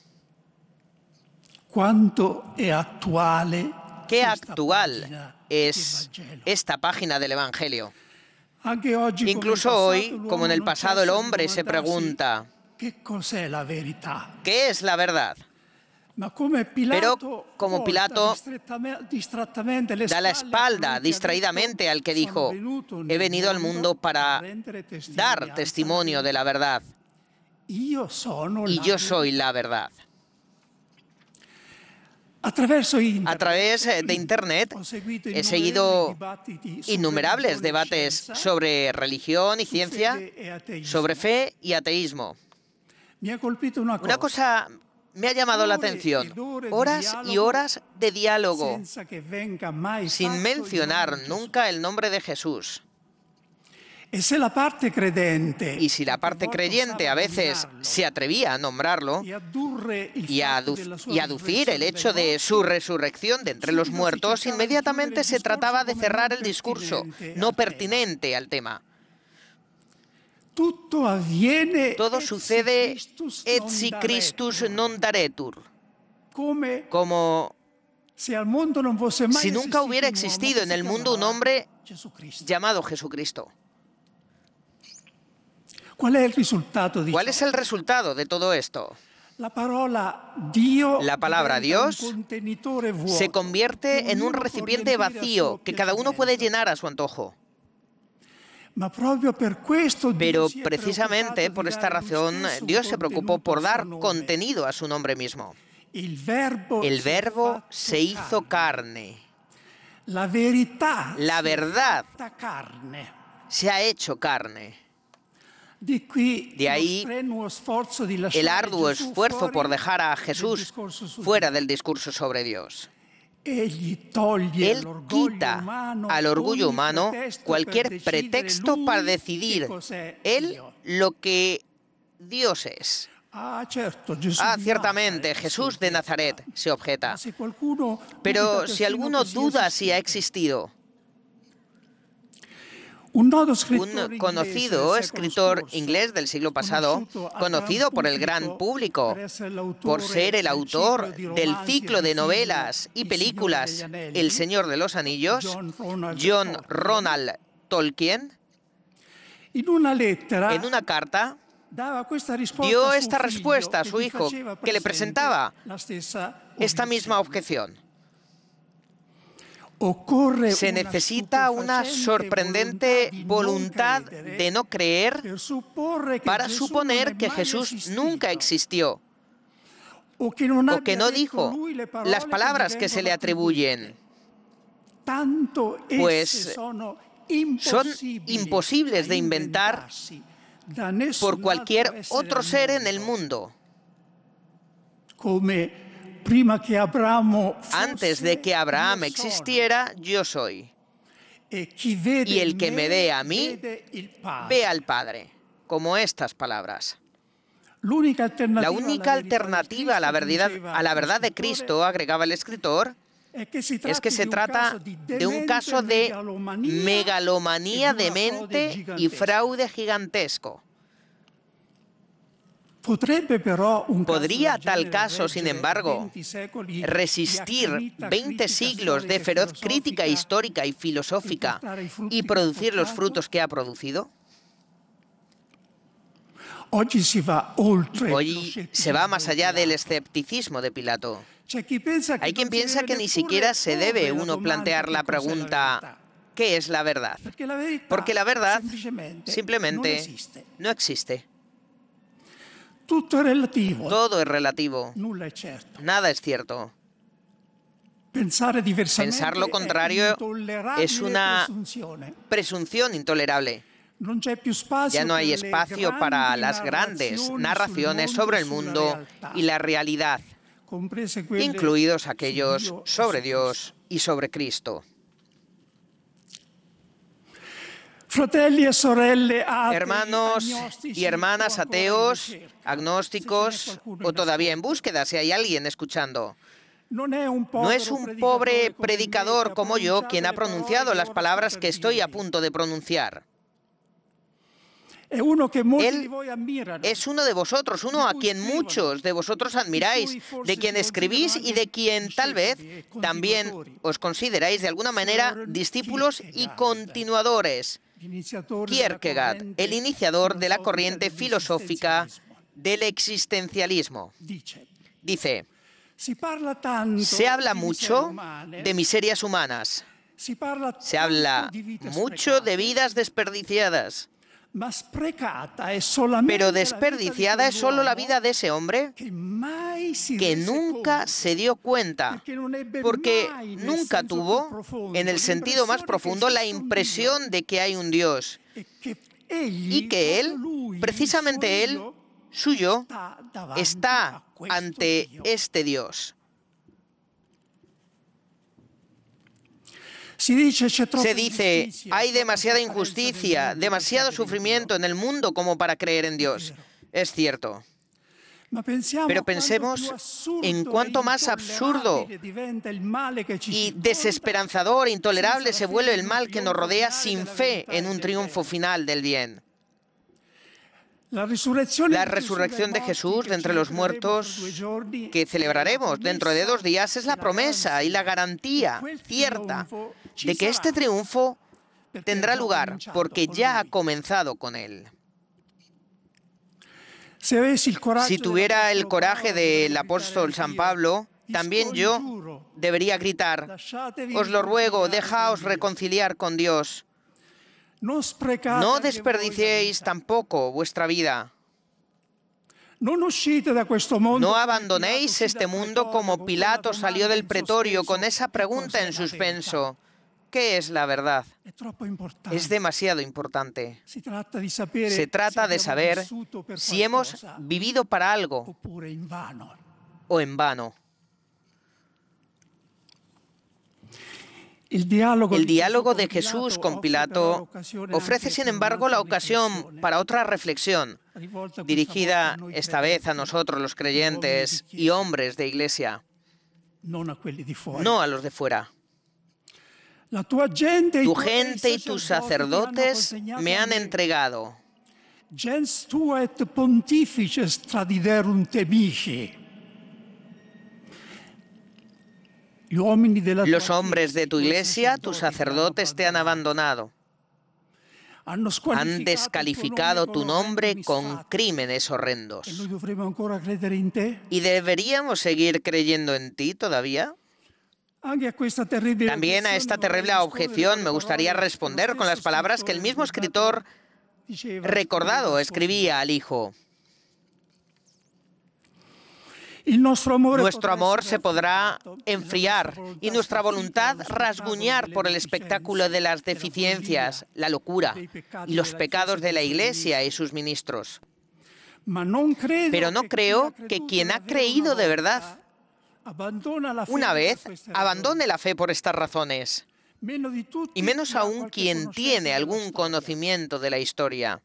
Speaker 1: Qué actual es esta página del Evangelio. Incluso hoy, como en el pasado, el hombre se pregunta, ¿qué es la verdad? Pero como Pilato da la espalda distraídamente al que dijo, he venido al mundo para dar testimonio de la verdad. Y yo soy la verdad. A través de Internet he seguido innumerables debates sobre religión y ciencia, sobre fe y ateísmo. Una cosa me ha llamado la atención: horas y horas de diálogo, sin mencionar nunca el nombre de Jesús. Y si la parte creyente a veces se atrevía a nombrarlo y a aducir el hecho de su resurrección de entre los muertos, inmediatamente se trataba de cerrar el discurso, no pertinente al tema. Todo sucede et si Christus non daretur, como si nunca hubiera existido en el mundo un hombre llamado Jesucristo. ¿Cuál es el resultado de todo esto? La palabra Dios se convierte en un recipiente vacío que cada uno puede llenar a su antojo. Pero precisamente por esta razón Dios se preocupó por dar contenido a su nombre mismo. El Verbo se hizo carne. La verdad se ha hecho carne. De ahí el arduo esfuerzo por dejar a Jesús fuera del discurso sobre Dios. Él quita al orgullo humano cualquier pretexto para decidir él lo que Dios es. Ciertamente, Jesús de Nazaret, se objeta. Pero si alguno duda si ha existido, un conocido escritor inglés del siglo pasado, conocido por el gran público por ser el autor del ciclo de novelas y películas El Señor de los Anillos, John Ronald Tolkien, en una carta dio esta respuesta a su hijo, que le presentaba esta misma objeción. Se necesita una sorprendente voluntad de no creer para suponer que Jesús nunca existió o que no dijo las palabras que se le atribuyen, pues son imposibles de inventar por cualquier otro ser en el mundo. Antes de que Abraham existiera, yo soy. Y el que me ve a mí, ve al Padre. Como estas palabras. La única alternativa a la verdad de Cristo, agregaba el escritor, es que se trata de un caso de megalomanía de mente y fraude gigantesco. Podría tal caso, sin embargo, resistir 20 siglos de feroz crítica histórica y filosófica y producir los frutos que ha producido? Hoy se va más allá del escepticismo de Pilato. Hay quien piensa que ni siquiera se debe uno plantear la pregunta ¿qué es la verdad? Porque la verdad simplemente no existe. Todo es relativo. Nada es cierto. Pensar lo contrario es una presunción intolerable. Ya no hay espacio para las grandes narraciones sobre el mundo y la realidad, incluidos aquellos sobre Dios y sobre Cristo. Hermanos y hermanas ateos, agnósticos o todavía en búsqueda, si hay alguien escuchando. No es un pobre predicador como yo quien ha pronunciado las palabras que estoy a punto de pronunciar. Él es uno de vosotros, uno a quien muchos de vosotros admiráis, de quien escribís y de quien tal vez también os consideráis de alguna manera discípulos y continuadores. Kierkegaard, el iniciador de la corriente filosófica del existencialismo. Dice, se habla mucho de miserias humanas, se habla mucho de vidas desperdiciadas, pero desperdiciada es solo la vida de ese hombre que nunca se dio cuenta, porque nunca tuvo, en el sentido más profundo, la impresión de que hay un Dios y que Él, precisamente Él, suyo, está ante este Dios. Se dice, hay demasiada injusticia, demasiado sufrimiento en el mundo como para creer en Dios. Es cierto. Pero pensemos en cuánto más absurdo y desesperanzador e intolerable se vuelve el mal que nos rodea sin fe en un triunfo final del bien. La resurrección de Jesús de entre los muertos que celebraremos dentro de 2 días es la promesa y la garantía cierta de que este triunfo tendrá lugar porque ya ha comenzado con él. Si tuviera el coraje del apóstol San Pablo, también yo debería gritar, os lo ruego, dejaos reconciliar con Dios. No desperdiciéis tampoco vuestra vida. No abandonéis este mundo como Pilato salió del pretorio con esa pregunta en suspenso. ¿Qué es la verdad? Es demasiado importante. Se trata de saber si hemos vivido para algo o en vano. El diálogo de Jesús con Pilato ofrece, sin embargo, la ocasión para otra reflexión, dirigida esta vez a nosotros los creyentes y hombres de Iglesia, no a los de fuera. Tu gente y tus sacerdotes me han entregado. Los hombres de tu iglesia, tus sacerdotes, te han abandonado. Han descalificado tu nombre con crímenes horrendos. ¿Y deberíamos seguir creyendo en ti todavía? También a esta terrible objeción me gustaría responder con las palabras que el mismo escritor recordado escribía al Hijo. Nuestro amor se podrá enfriar y nuestra voluntad rasguñar por el espectáculo de las deficiencias, la locura y los pecados de la Iglesia y sus ministros. Pero no creo que quien ha creído de verdad una vez abandone la fe por estas razones, y menos aún quien tiene algún conocimiento de la historia.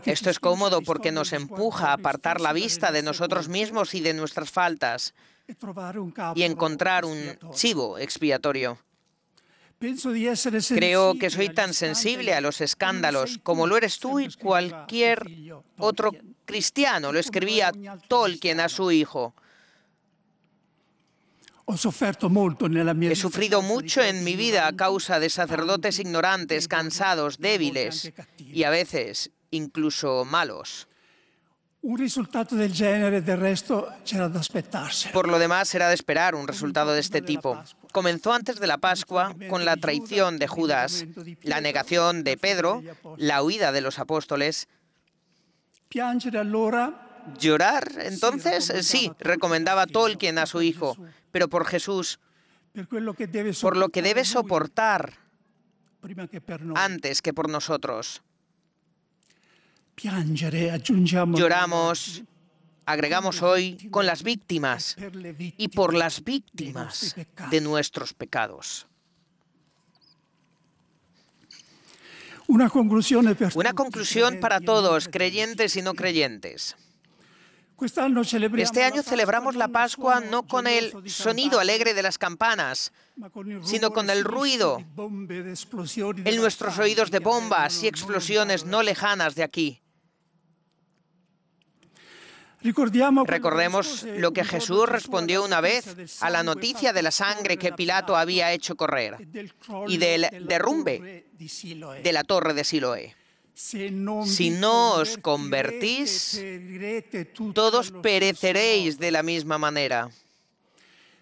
Speaker 1: Esto es cómodo porque nos empuja a apartar la vista de nosotros mismos y de nuestras faltas y encontrar un chivo expiatorio. Creo que soy tan sensible a los escándalos como lo eres tú y cualquier otro cristiano. Lo escribía Tolkien a su hijo. He sufrido mucho en mi vida a causa de sacerdotes ignorantes, cansados, débiles y a veces incluso malos. Por lo demás, era de esperar un resultado de este tipo. Comenzó antes de la Pascua con la traición de Judas, la negación de Pedro, la huida de los apóstoles. ¿Llorar? Entonces, sí, recomendaba Tolkien a su hijo, pero por Jesús, por lo que debe soportar antes que por nosotros. Lloramos, agregamos hoy, con las víctimas y por las víctimas de nuestros pecados. Una conclusión para todos, creyentes y no creyentes. Este año celebramos la Pascua no con el sonido alegre de las campanas, sino con el ruido en nuestros oídos de bombas y explosiones no lejanas de aquí. Recordemos lo que Jesús respondió una vez a la noticia de la sangre que Pilato había hecho correr y del derrumbe de la torre de Siloé. Si no os convertís, todos pereceréis de la misma manera.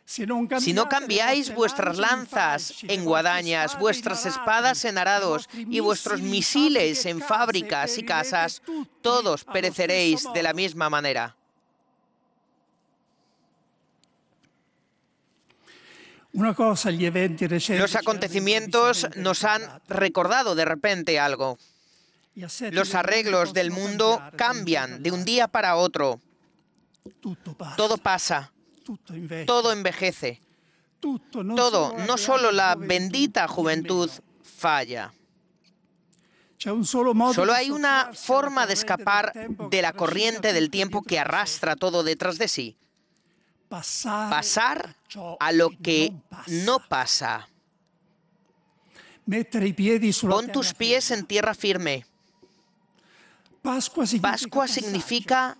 Speaker 1: Si no cambiáis vuestras lanzas en guadañas, vuestras espadas en arados y vuestros misiles en fábricas y casas, todos pereceréis de la misma manera. Los acontecimientos nos han recordado de repente algo. Los arreglos del mundo cambian de un día para otro. Todo pasa. Todo envejece. Todo, no solo la bendita juventud, falla. Solo hay una forma de escapar de la corriente del tiempo que arrastra todo detrás de sí. Pasar a lo que no pasa. Pon tus pies en tierra firme. Pascua significa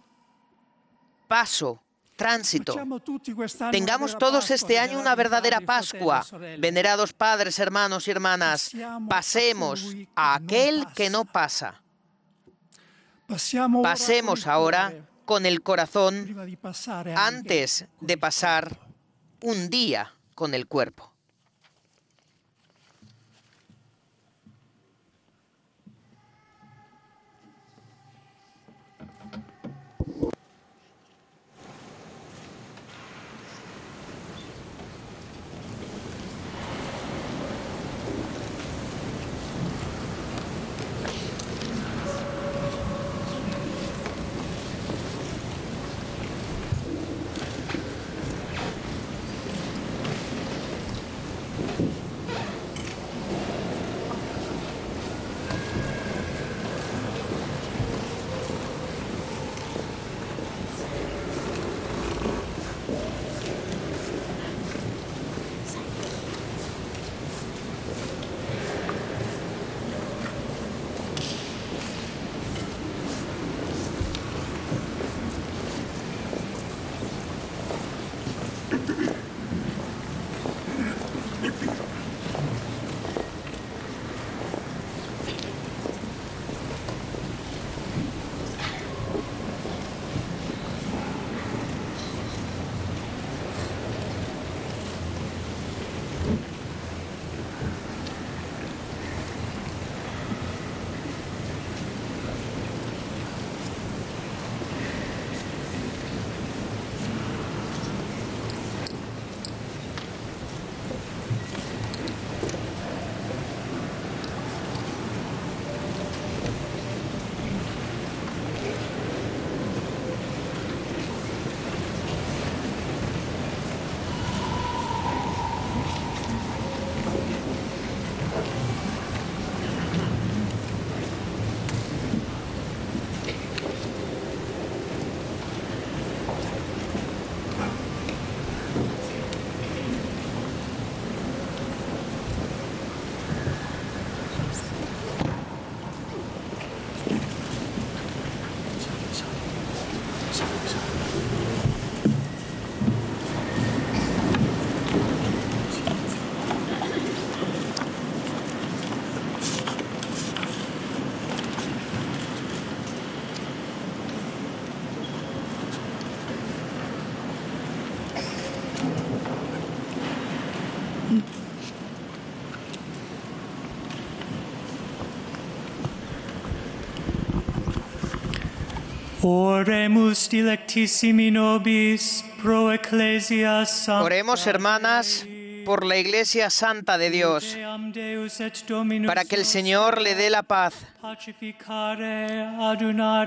Speaker 1: paso, tránsito. Tengamos todos este año una verdadera Pascua. Venerados padres, hermanos y hermanas, pasemos a aquel que no pasa. Pasemos ahora con el corazón antes de pasar un día con el cuerpo.
Speaker 4: Oremus dilectissimi nobis pro ecclesia sancta.
Speaker 1: Oremos, hermanas, por la Iglesia Santa de Dios, para que el Señor le dé la paz,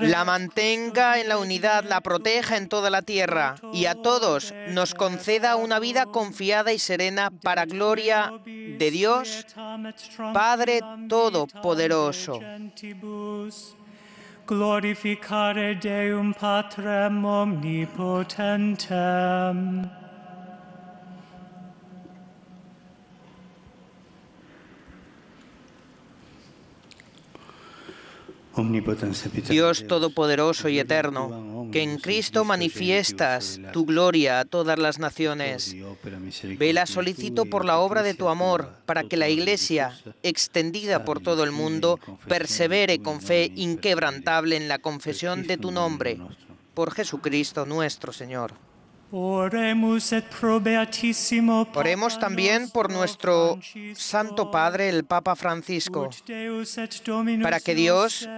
Speaker 1: la mantenga en la unidad, la proteja en toda la tierra y a todos nos conceda una vida confiada y serena para gloria de Dios, Padre Todopoderoso.
Speaker 4: Glorificare Deum Patrem omnipotentem.
Speaker 1: Dios Todopoderoso y Eterno, que en Cristo manifiestas tu gloria a todas las naciones, vela solicito por la obra de tu amor, para que la Iglesia, extendida por todo el mundo, persevere con fe inquebrantable en la confesión de tu nombre, por Jesucristo nuestro Señor.
Speaker 4: Oremos
Speaker 1: también por nuestro Santo Padre, el Papa Francisco, para que Dios,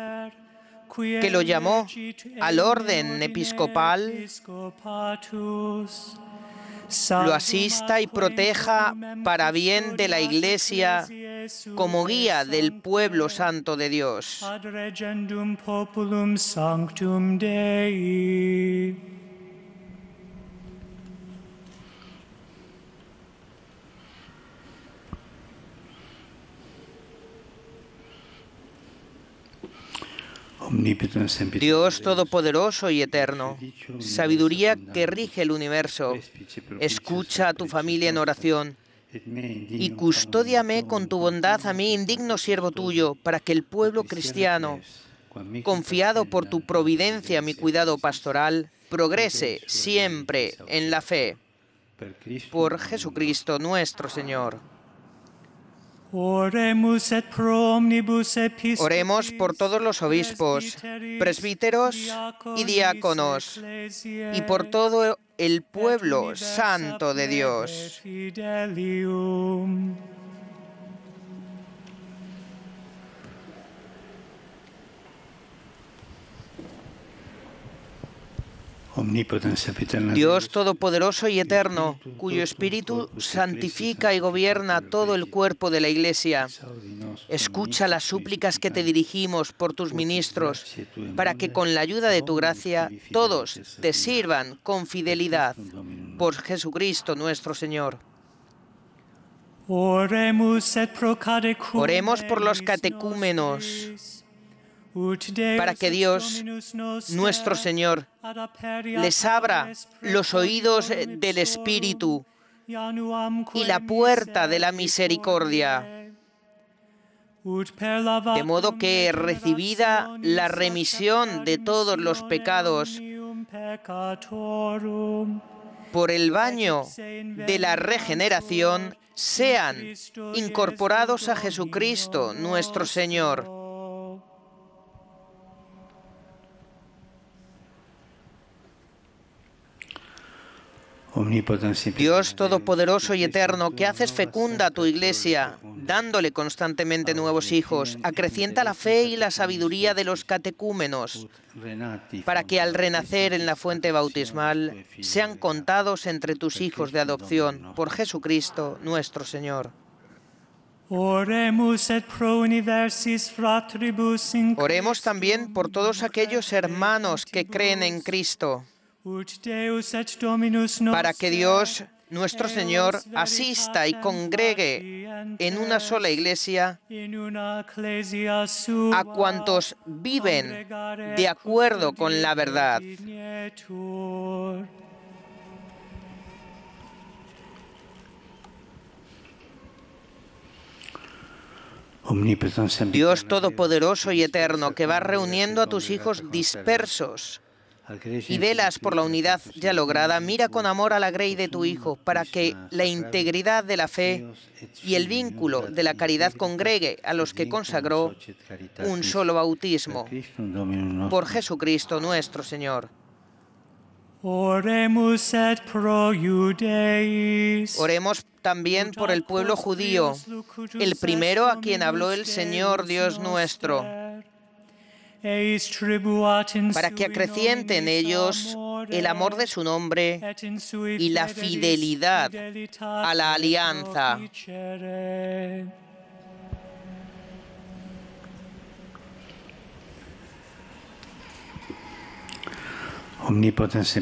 Speaker 1: que lo llamó al orden episcopal, lo asista y proteja para bien de la Iglesia como guía del pueblo santo de Dios. Dios Todopoderoso y Eterno, sabiduría que rige el universo, escucha a tu familia en oración y custódiame con tu bondad a mí, indigno siervo tuyo, para que el pueblo cristiano, confiado por tu providencia mi cuidado pastoral, progrese siempre en la fe. Por Jesucristo nuestro Señor.
Speaker 4: Oremos
Speaker 1: por todos los obispos, presbíteros y diáconos, y por todo el pueblo santo de Dios. Dios Todopoderoso y Eterno, cuyo Espíritu santifica y gobierna todo el cuerpo de la Iglesia, escucha las súplicas que te dirigimos por tus ministros, para que con la ayuda de tu gracia todos te sirvan con fidelidad. Por Jesucristo nuestro Señor.
Speaker 4: Oremos
Speaker 1: por los catecúmenos, para que Dios, nuestro Señor, les abra los oídos del Espíritu y la puerta de la misericordia, de modo que, recibida la remisión de todos los pecados, por el baño de la regeneración, sean incorporados a Jesucristo, nuestro Señor. Dios Todopoderoso y Eterno, que haces fecunda a tu Iglesia, dándole constantemente nuevos hijos, acrecienta la fe y la sabiduría de los catecúmenos, para que al renacer en la fuente bautismal sean contados entre tus hijos de adopción, por Jesucristo nuestro Señor. Oremos también por todos aquellos hermanos que creen en Cristo, para que Dios, nuestro Señor, asista y congregue en una sola Iglesia a cuantos viven de acuerdo con la verdad. Dios Todopoderoso y Eterno, que vas reuniendo a tus hijos dispersos y velas por la unidad ya lograda, mira con amor a la grey de tu Hijo, para que la integridad de la fe y el vínculo de la caridad congregue a los que consagró un solo bautismo. Por Jesucristo nuestro Señor.
Speaker 4: Oremos
Speaker 1: también por el pueblo judío, el primero a quien habló el Señor Dios nuestro, para que acreciente en ellos el amor de su nombre y la fidelidad a la alianza.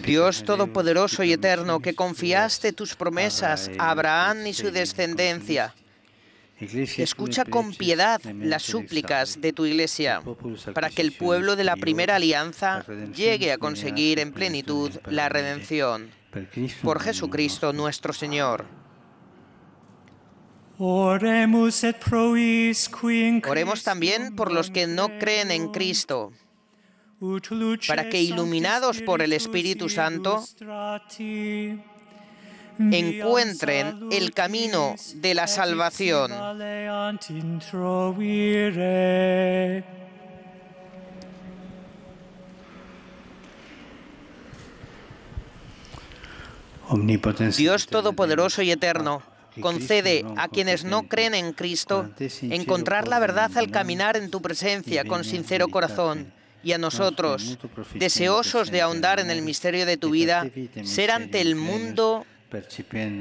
Speaker 1: Dios Todopoderoso y Eterno, que confiaste tus promesas a Abraham y su descendencia, escucha con piedad las súplicas de tu Iglesia, para que el pueblo de la primera alianza llegue a conseguir en plenitud la redención. Por Jesucristo nuestro Señor.
Speaker 4: Oremos
Speaker 1: también por los que no creen en Cristo, para que, iluminados por el Espíritu Santo, encuentren el camino de la salvación. Dios Todopoderoso y Eterno, concede a quienes no creen en Cristo encontrar la verdad al caminar en tu presencia con sincero corazón, y a nosotros, deseosos de ahondar en el misterio de tu vida, ser ante el mundo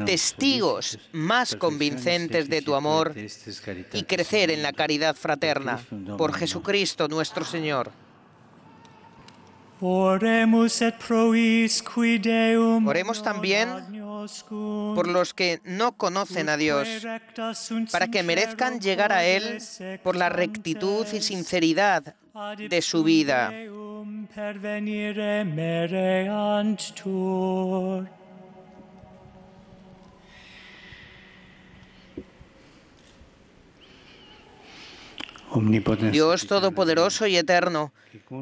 Speaker 1: testigos más convincentes de tu amor y crecer en la caridad fraterna. Por Jesucristo nuestro Señor. Oremos también por los que no conocen a Dios, para que merezcan llegar a Él por la rectitud y sinceridad de su vida. Dios Todopoderoso y Eterno,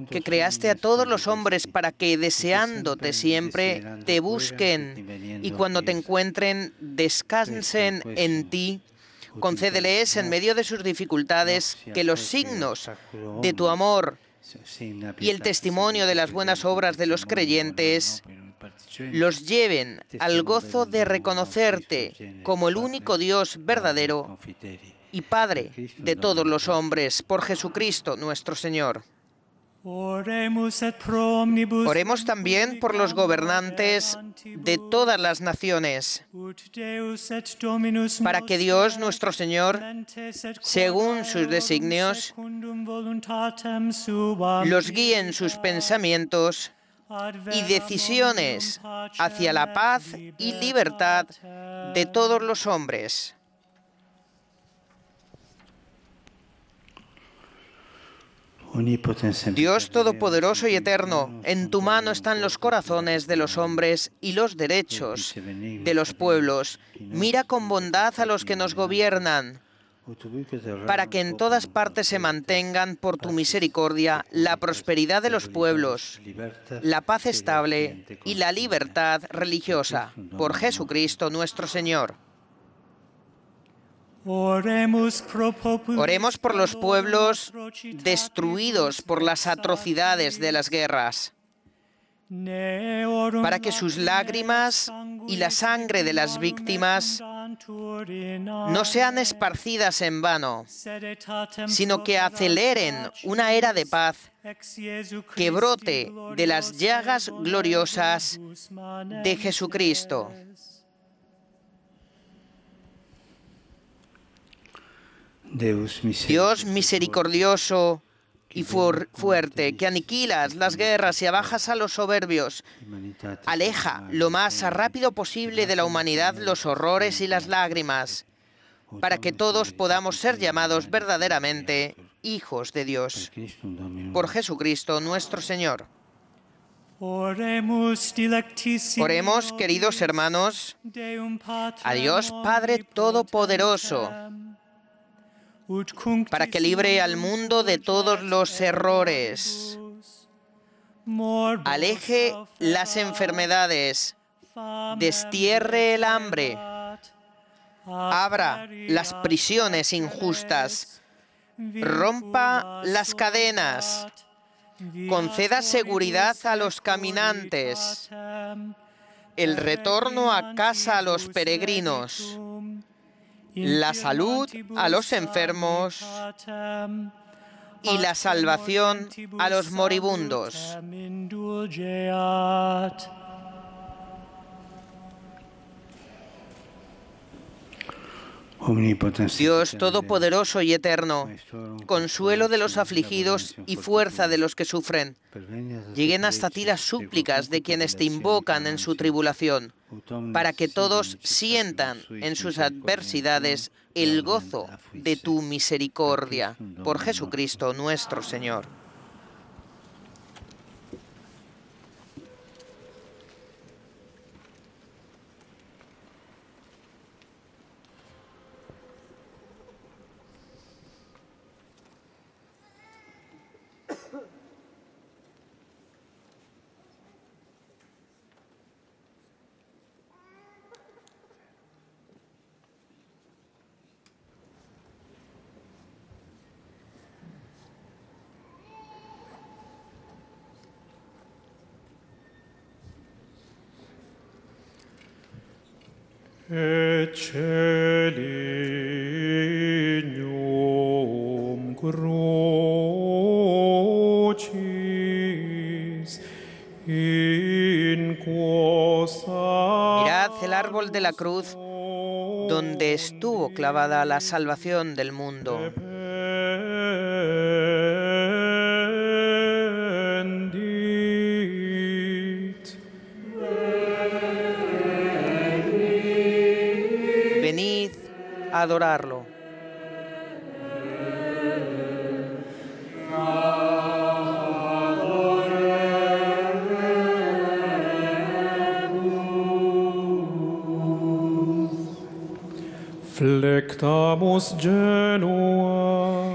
Speaker 1: que creaste a todos los hombres para que, deseándote siempre, te busquen y cuando te encuentren, descansen en ti, concédeles en medio de sus dificultades que los signos de tu amor y el testimonio de las buenas obras de los creyentes los lleven al gozo de reconocerte como el único Dios verdadero y Padre de todos los hombres, por Jesucristo nuestro Señor. Oremos también por los gobernantes de todas las naciones, para que Dios nuestro Señor, según sus designios, los guíe en sus pensamientos y decisiones hacia la paz y libertad de todos los hombres. Dios Todopoderoso y Eterno, en tu mano están los corazones de los hombres y los derechos de los pueblos. Mira con bondad a los que nos gobiernan, para que en todas partes se mantengan por tu misericordia la prosperidad de los pueblos, la paz estable y la libertad religiosa. Por Jesucristo nuestro Señor. Oremos por los pueblos destruidos por las atrocidades de las guerras, para que sus lágrimas y la sangre de las víctimas no sean esparcidas en vano, sino que aceleren una era de paz que brote de las llagas gloriosas de Jesucristo. Dios misericordioso y fuerte, que aniquilas las guerras y abajas a los soberbios, aleja lo más rápido posible de la humanidad los horrores y las lágrimas, para que todos podamos ser llamados verdaderamente hijos de Dios. Por Jesucristo nuestro Señor. Oremos, queridos hermanos, a Dios Padre Todopoderoso, para que libre al mundo de todos los errores, aleje las enfermedades, destierre el hambre, abra las prisiones injustas, rompa las cadenas, conceda seguridad a los caminantes, el retorno a casa a los peregrinos, la salud a los enfermos y la salvación a los moribundos. Dios Todopoderoso y Eterno, consuelo de los afligidos y fuerza de los que sufren, lleguen hasta ti las súplicas de quienes te invocan en su tribulación, para que todos sientan en sus adversidades el gozo de tu misericordia. Por Jesucristo nuestro Señor.
Speaker 4: Et celignum crucis in quo
Speaker 1: Mirad el árbol de la cruz donde estuvo clavada la salvación del mundo. Venid a adorarlo.
Speaker 4: Flectamus Genua.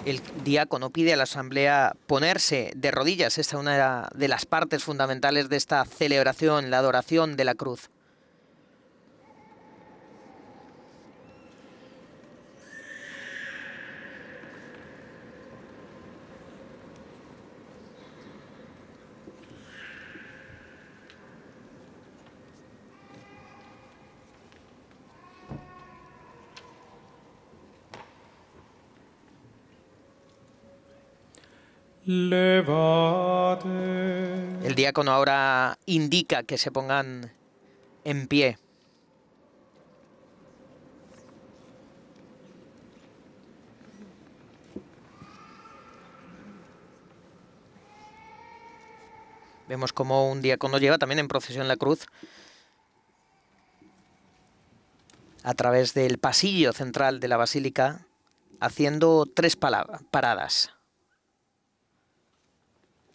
Speaker 1: El diácono pide a la asamblea ponerse de rodillas. Esta es una de las partes fundamentales de esta celebración, la adoración de la cruz.
Speaker 4: Levate.
Speaker 1: El diácono ahora indica que se pongan en pie. Vemos como un diácono lleva también en procesión la cruz a través del pasillo central de la basílica, haciendo 3 paradas.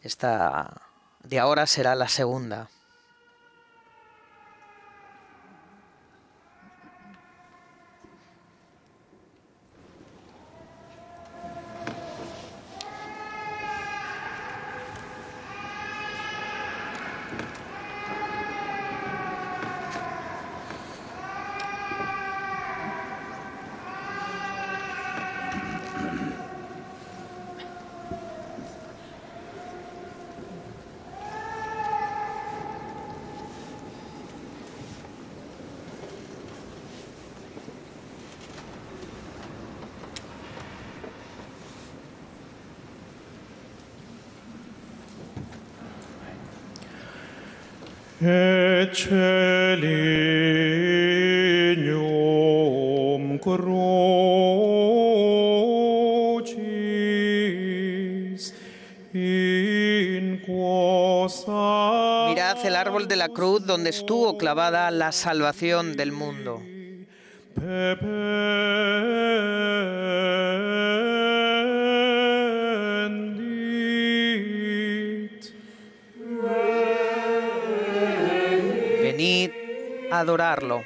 Speaker 1: Esta de ahora será la segunda.
Speaker 4: Et celignum crucis in quo
Speaker 1: Mirad el árbol de la cruz donde estuvo clavada la salvación del mundo. Venid a adorarlo.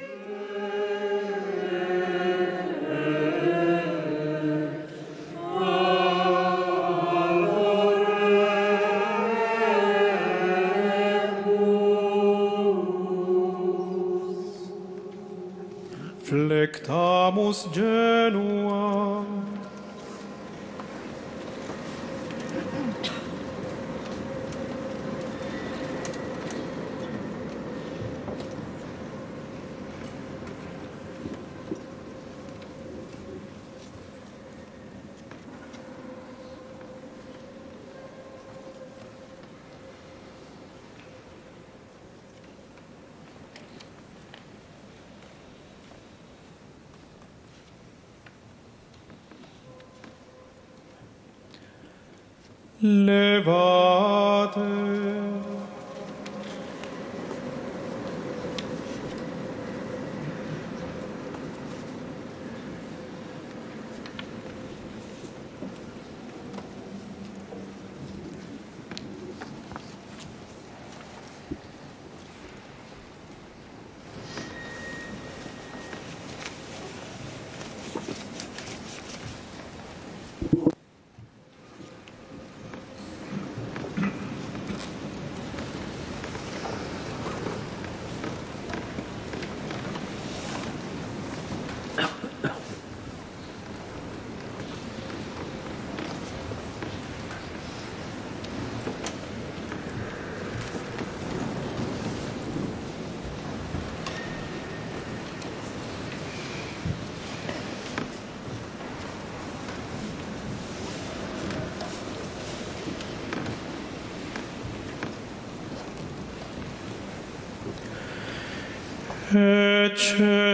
Speaker 4: Flectamus Genua. Levate. Et celignum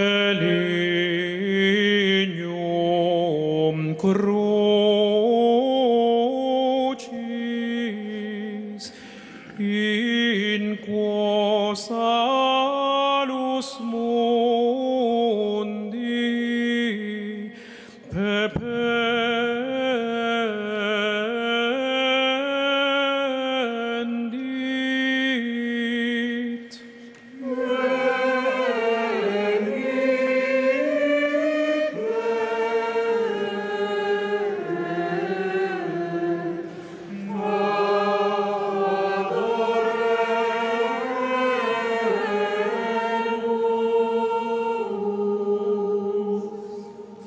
Speaker 4: crucis in quo salus mundi pependit.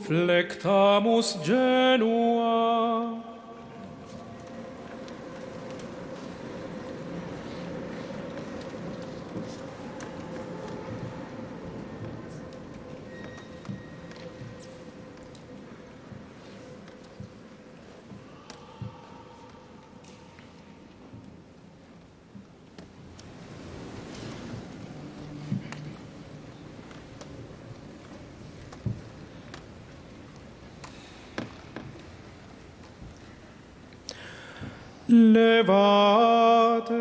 Speaker 4: Flectamus genua. Levate.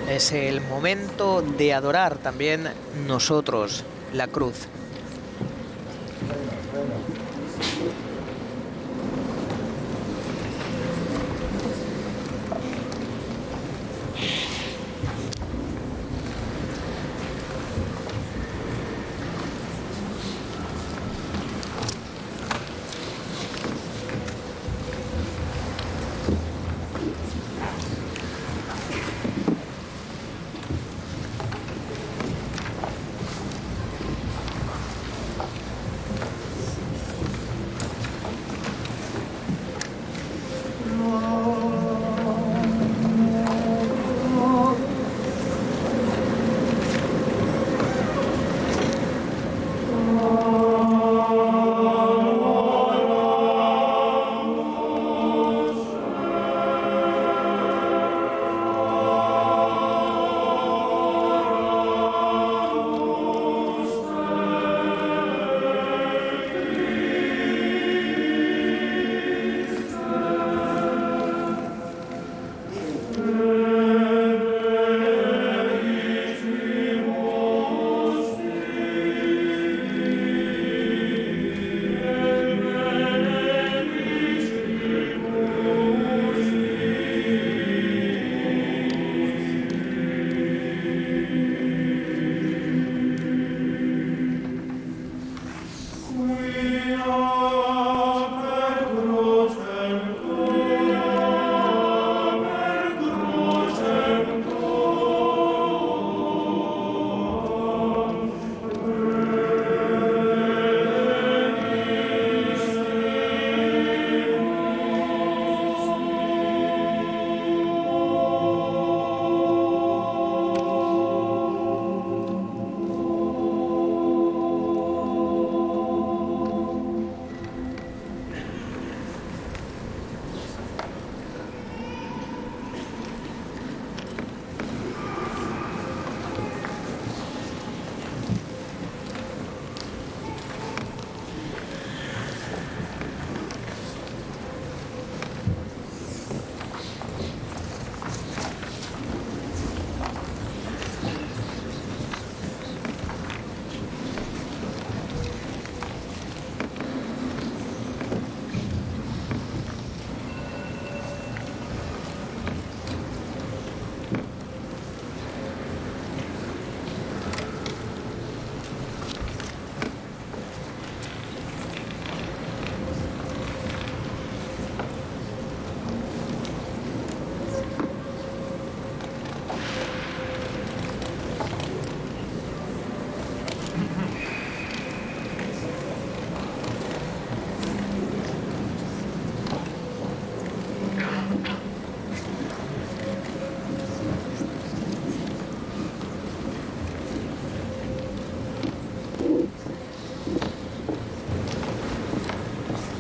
Speaker 1: Es el momento de adorar también nosotros la cruz.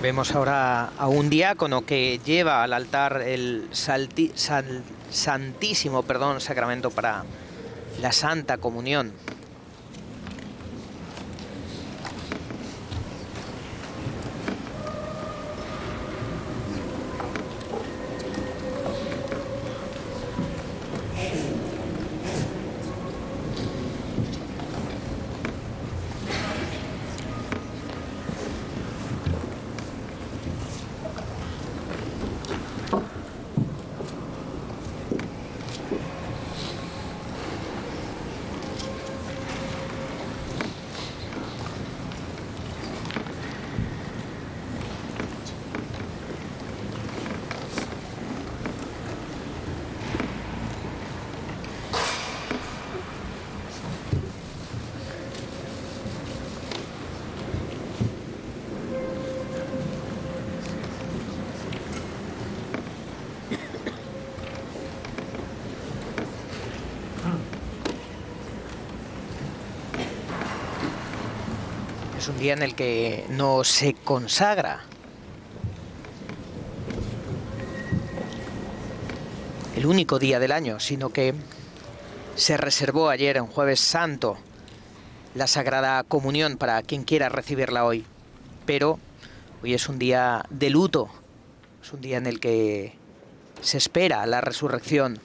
Speaker 1: Vemos ahora a un diácono que lleva al altar el santísimo sacramento para la Santa Comunión. Es un día en el que no se consagra el único día del año, sino que se reservó ayer, en Jueves Santo, la Sagrada Comunión para quien quiera recibirla hoy. Pero hoy es un día de luto, es un día en el que se espera la resurrección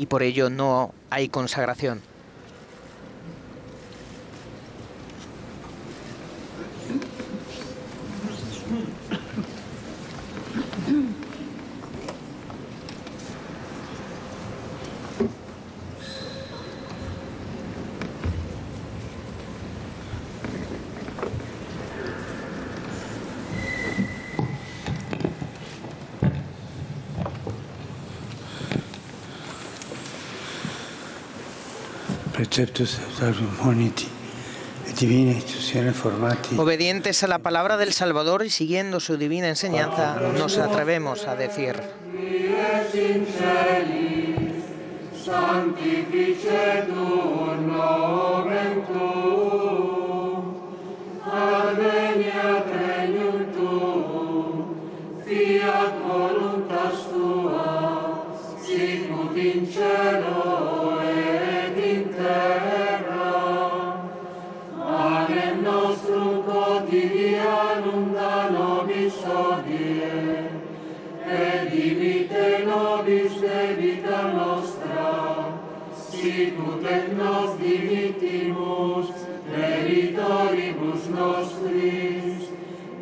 Speaker 1: y por ello no hay consagración.
Speaker 2: Preceptus Salvatum Moniti et divina istruzione formati.
Speaker 1: Obedientes a la palabra del Salvador y siguiendo su divina enseñanza, nos atrevemos a decir:
Speaker 7: Sanctificetur nomen tuum, adveniat regnum tuum, fiat voluntas tua, sicut in cielo et in terra. Panem nostrum quotidianum da nobis hodie, et dimitte nobis debita nostra, sicut et nos dimittimus debitoribus nostris,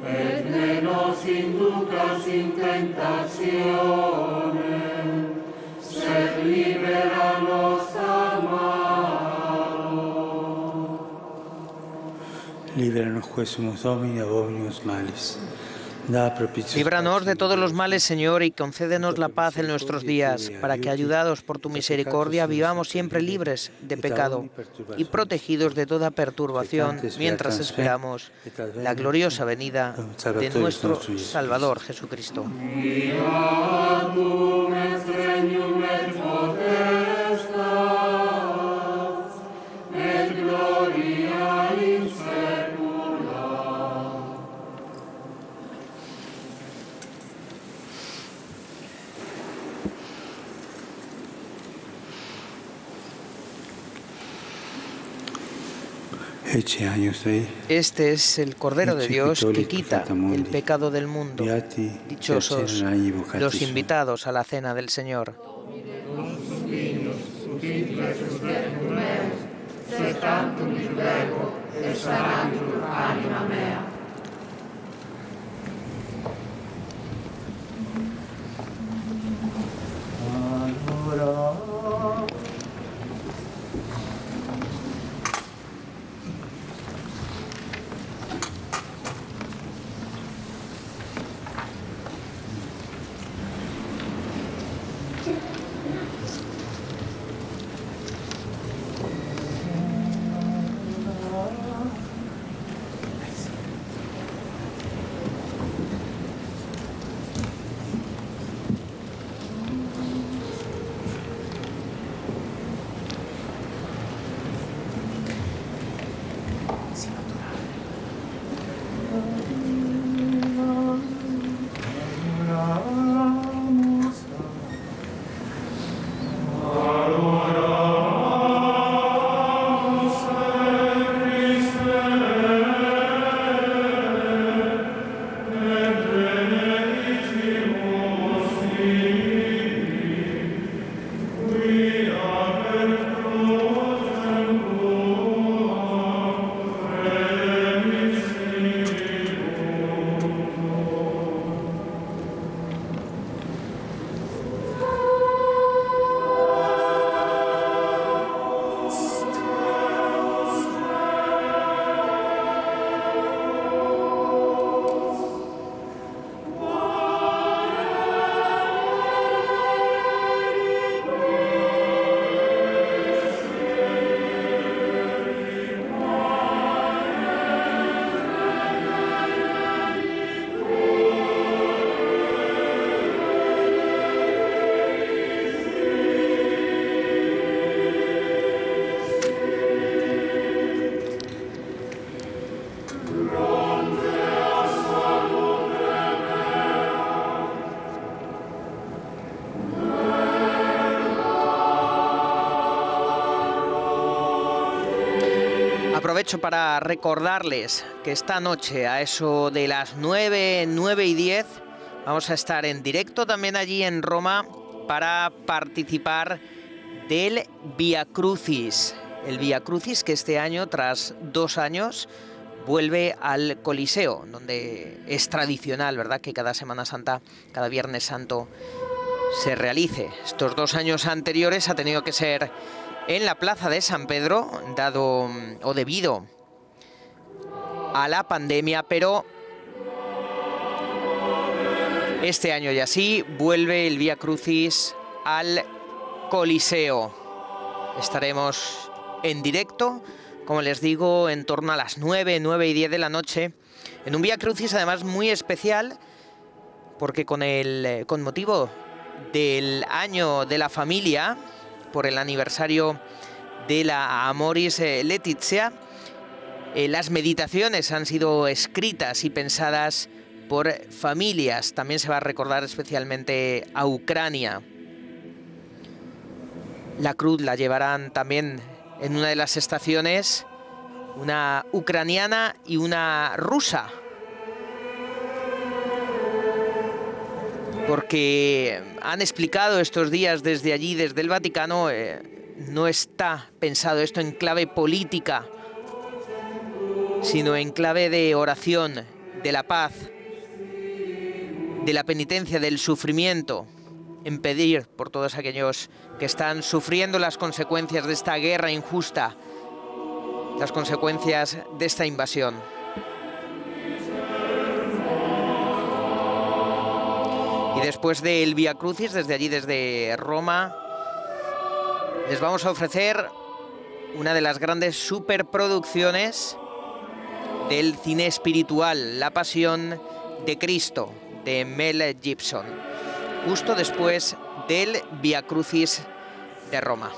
Speaker 7: et ne nos inducas in tentationem, sed libera nos a malo.
Speaker 2: Liberanos quesumus Domini ab omnibus malis.
Speaker 1: Líbranos de todos los males, Señor, y concédenos la paz en nuestros días, para que, ayudados por tu misericordia, vivamos siempre libres de pecado y protegidos de toda perturbación, mientras esperamos la gloriosa venida de nuestro Salvador Jesucristo. Este es el Cordero de Dios que quita el pecado del mundo. Dichosos los invitados a la cena del Señor. Aprovecho para recordarles que esta noche, a eso de las 9:10, vamos a estar en directo también allí en Roma para participar del Vía Crucis. El Vía Crucis que este año, tras 2 años, vuelve al Coliseo, donde es tradicional, ¿verdad?, que cada Semana Santa, cada Viernes Santo, se realice. Estos 2 años anteriores ha tenido que ser en la Plaza de San Pedro, dado o debido a la pandemia, pero este año ya sí vuelve el Vía Crucis al Coliseo. Estaremos en directo, como les digo, en torno a las 9:10 de la noche, en un Vía Crucis además muy especial, porque con motivo del año de la familia, por el aniversario de la Amoris Laetitia, las meditaciones han sido escritas y pensadas por familias. También se va a recordar especialmente a Ucrania. La cruz la llevarán también en una de las estaciones una ucraniana y una rusa, porque han explicado estos días desde allí, desde el Vaticano, no está pensado esto en clave política, sino en clave de oración, de la paz, de la penitencia, del sufrimiento, en pedir por todos aquellos que están sufriendo las consecuencias de esta guerra injusta, las consecuencias de esta invasión. Y después del Vía Crucis, desde allí, desde Roma, les vamos a ofrecer una de las grandes superproducciones del cine espiritual, La Pasión de Cristo, de Mel Gibson, justo después del Vía Crucis de Roma.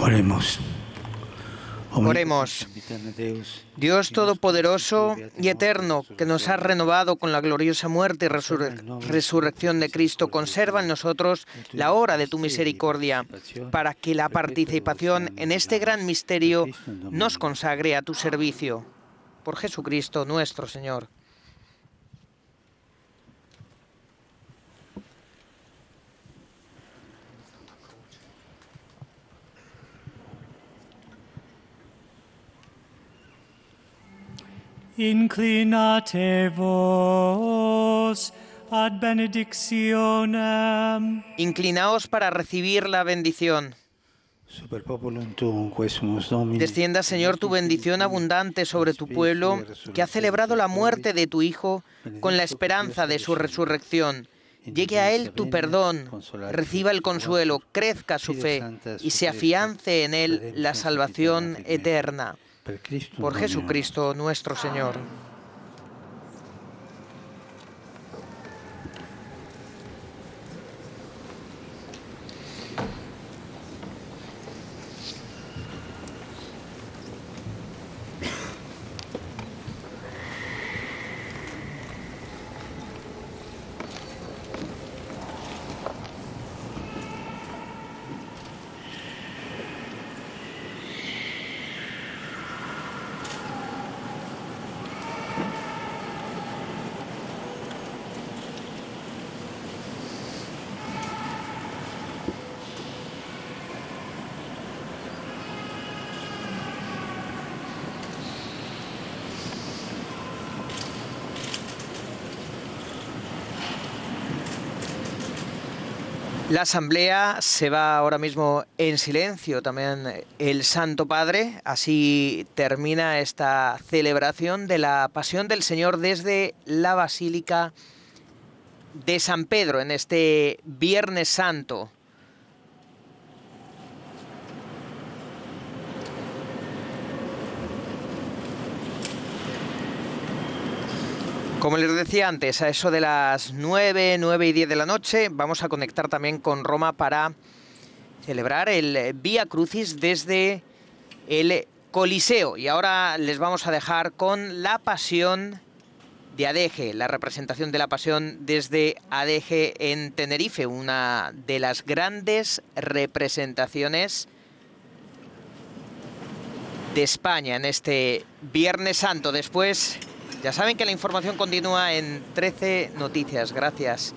Speaker 2: Oremos.
Speaker 1: Oremos. Dios Todopoderoso y Eterno, que nos has renovado con la gloriosa muerte y resurrección de Cristo, conserva en nosotros la hora de tu misericordia, para que la participación en este gran misterio nos consagre a tu servicio. Por Jesucristo nuestro Señor.
Speaker 4: Inclinate vos ad benedictionem.
Speaker 1: Inclinaos para recibir la bendición. Descienda, Señor, tu bendición abundante sobre tu pueblo, que ha celebrado la muerte de tu Hijo con la esperanza de su resurrección. Llegue a él tu perdón, reciba el consuelo, crezca su fe y se afiance en él la salvación eterna. Por Jesucristo nuestro Señor. La asamblea se va ahora mismo en silencio, también el Santo Padre. Así termina esta celebración de la Pasión del Señor desde la Basílica de San Pedro en este Viernes Santo. Como les decía antes, a eso de las 9 y 10 de la noche, vamos a conectar también con Roma para celebrar el Vía Crucis desde el Coliseo. Y ahora les vamos a dejar con la Pasión de Adeje, la representación de la Pasión desde Adeje en Tenerife, una de las grandes representaciones de España en este Viernes Santo. Después, ya saben que la información continúa en 13 Noticias. Gracias.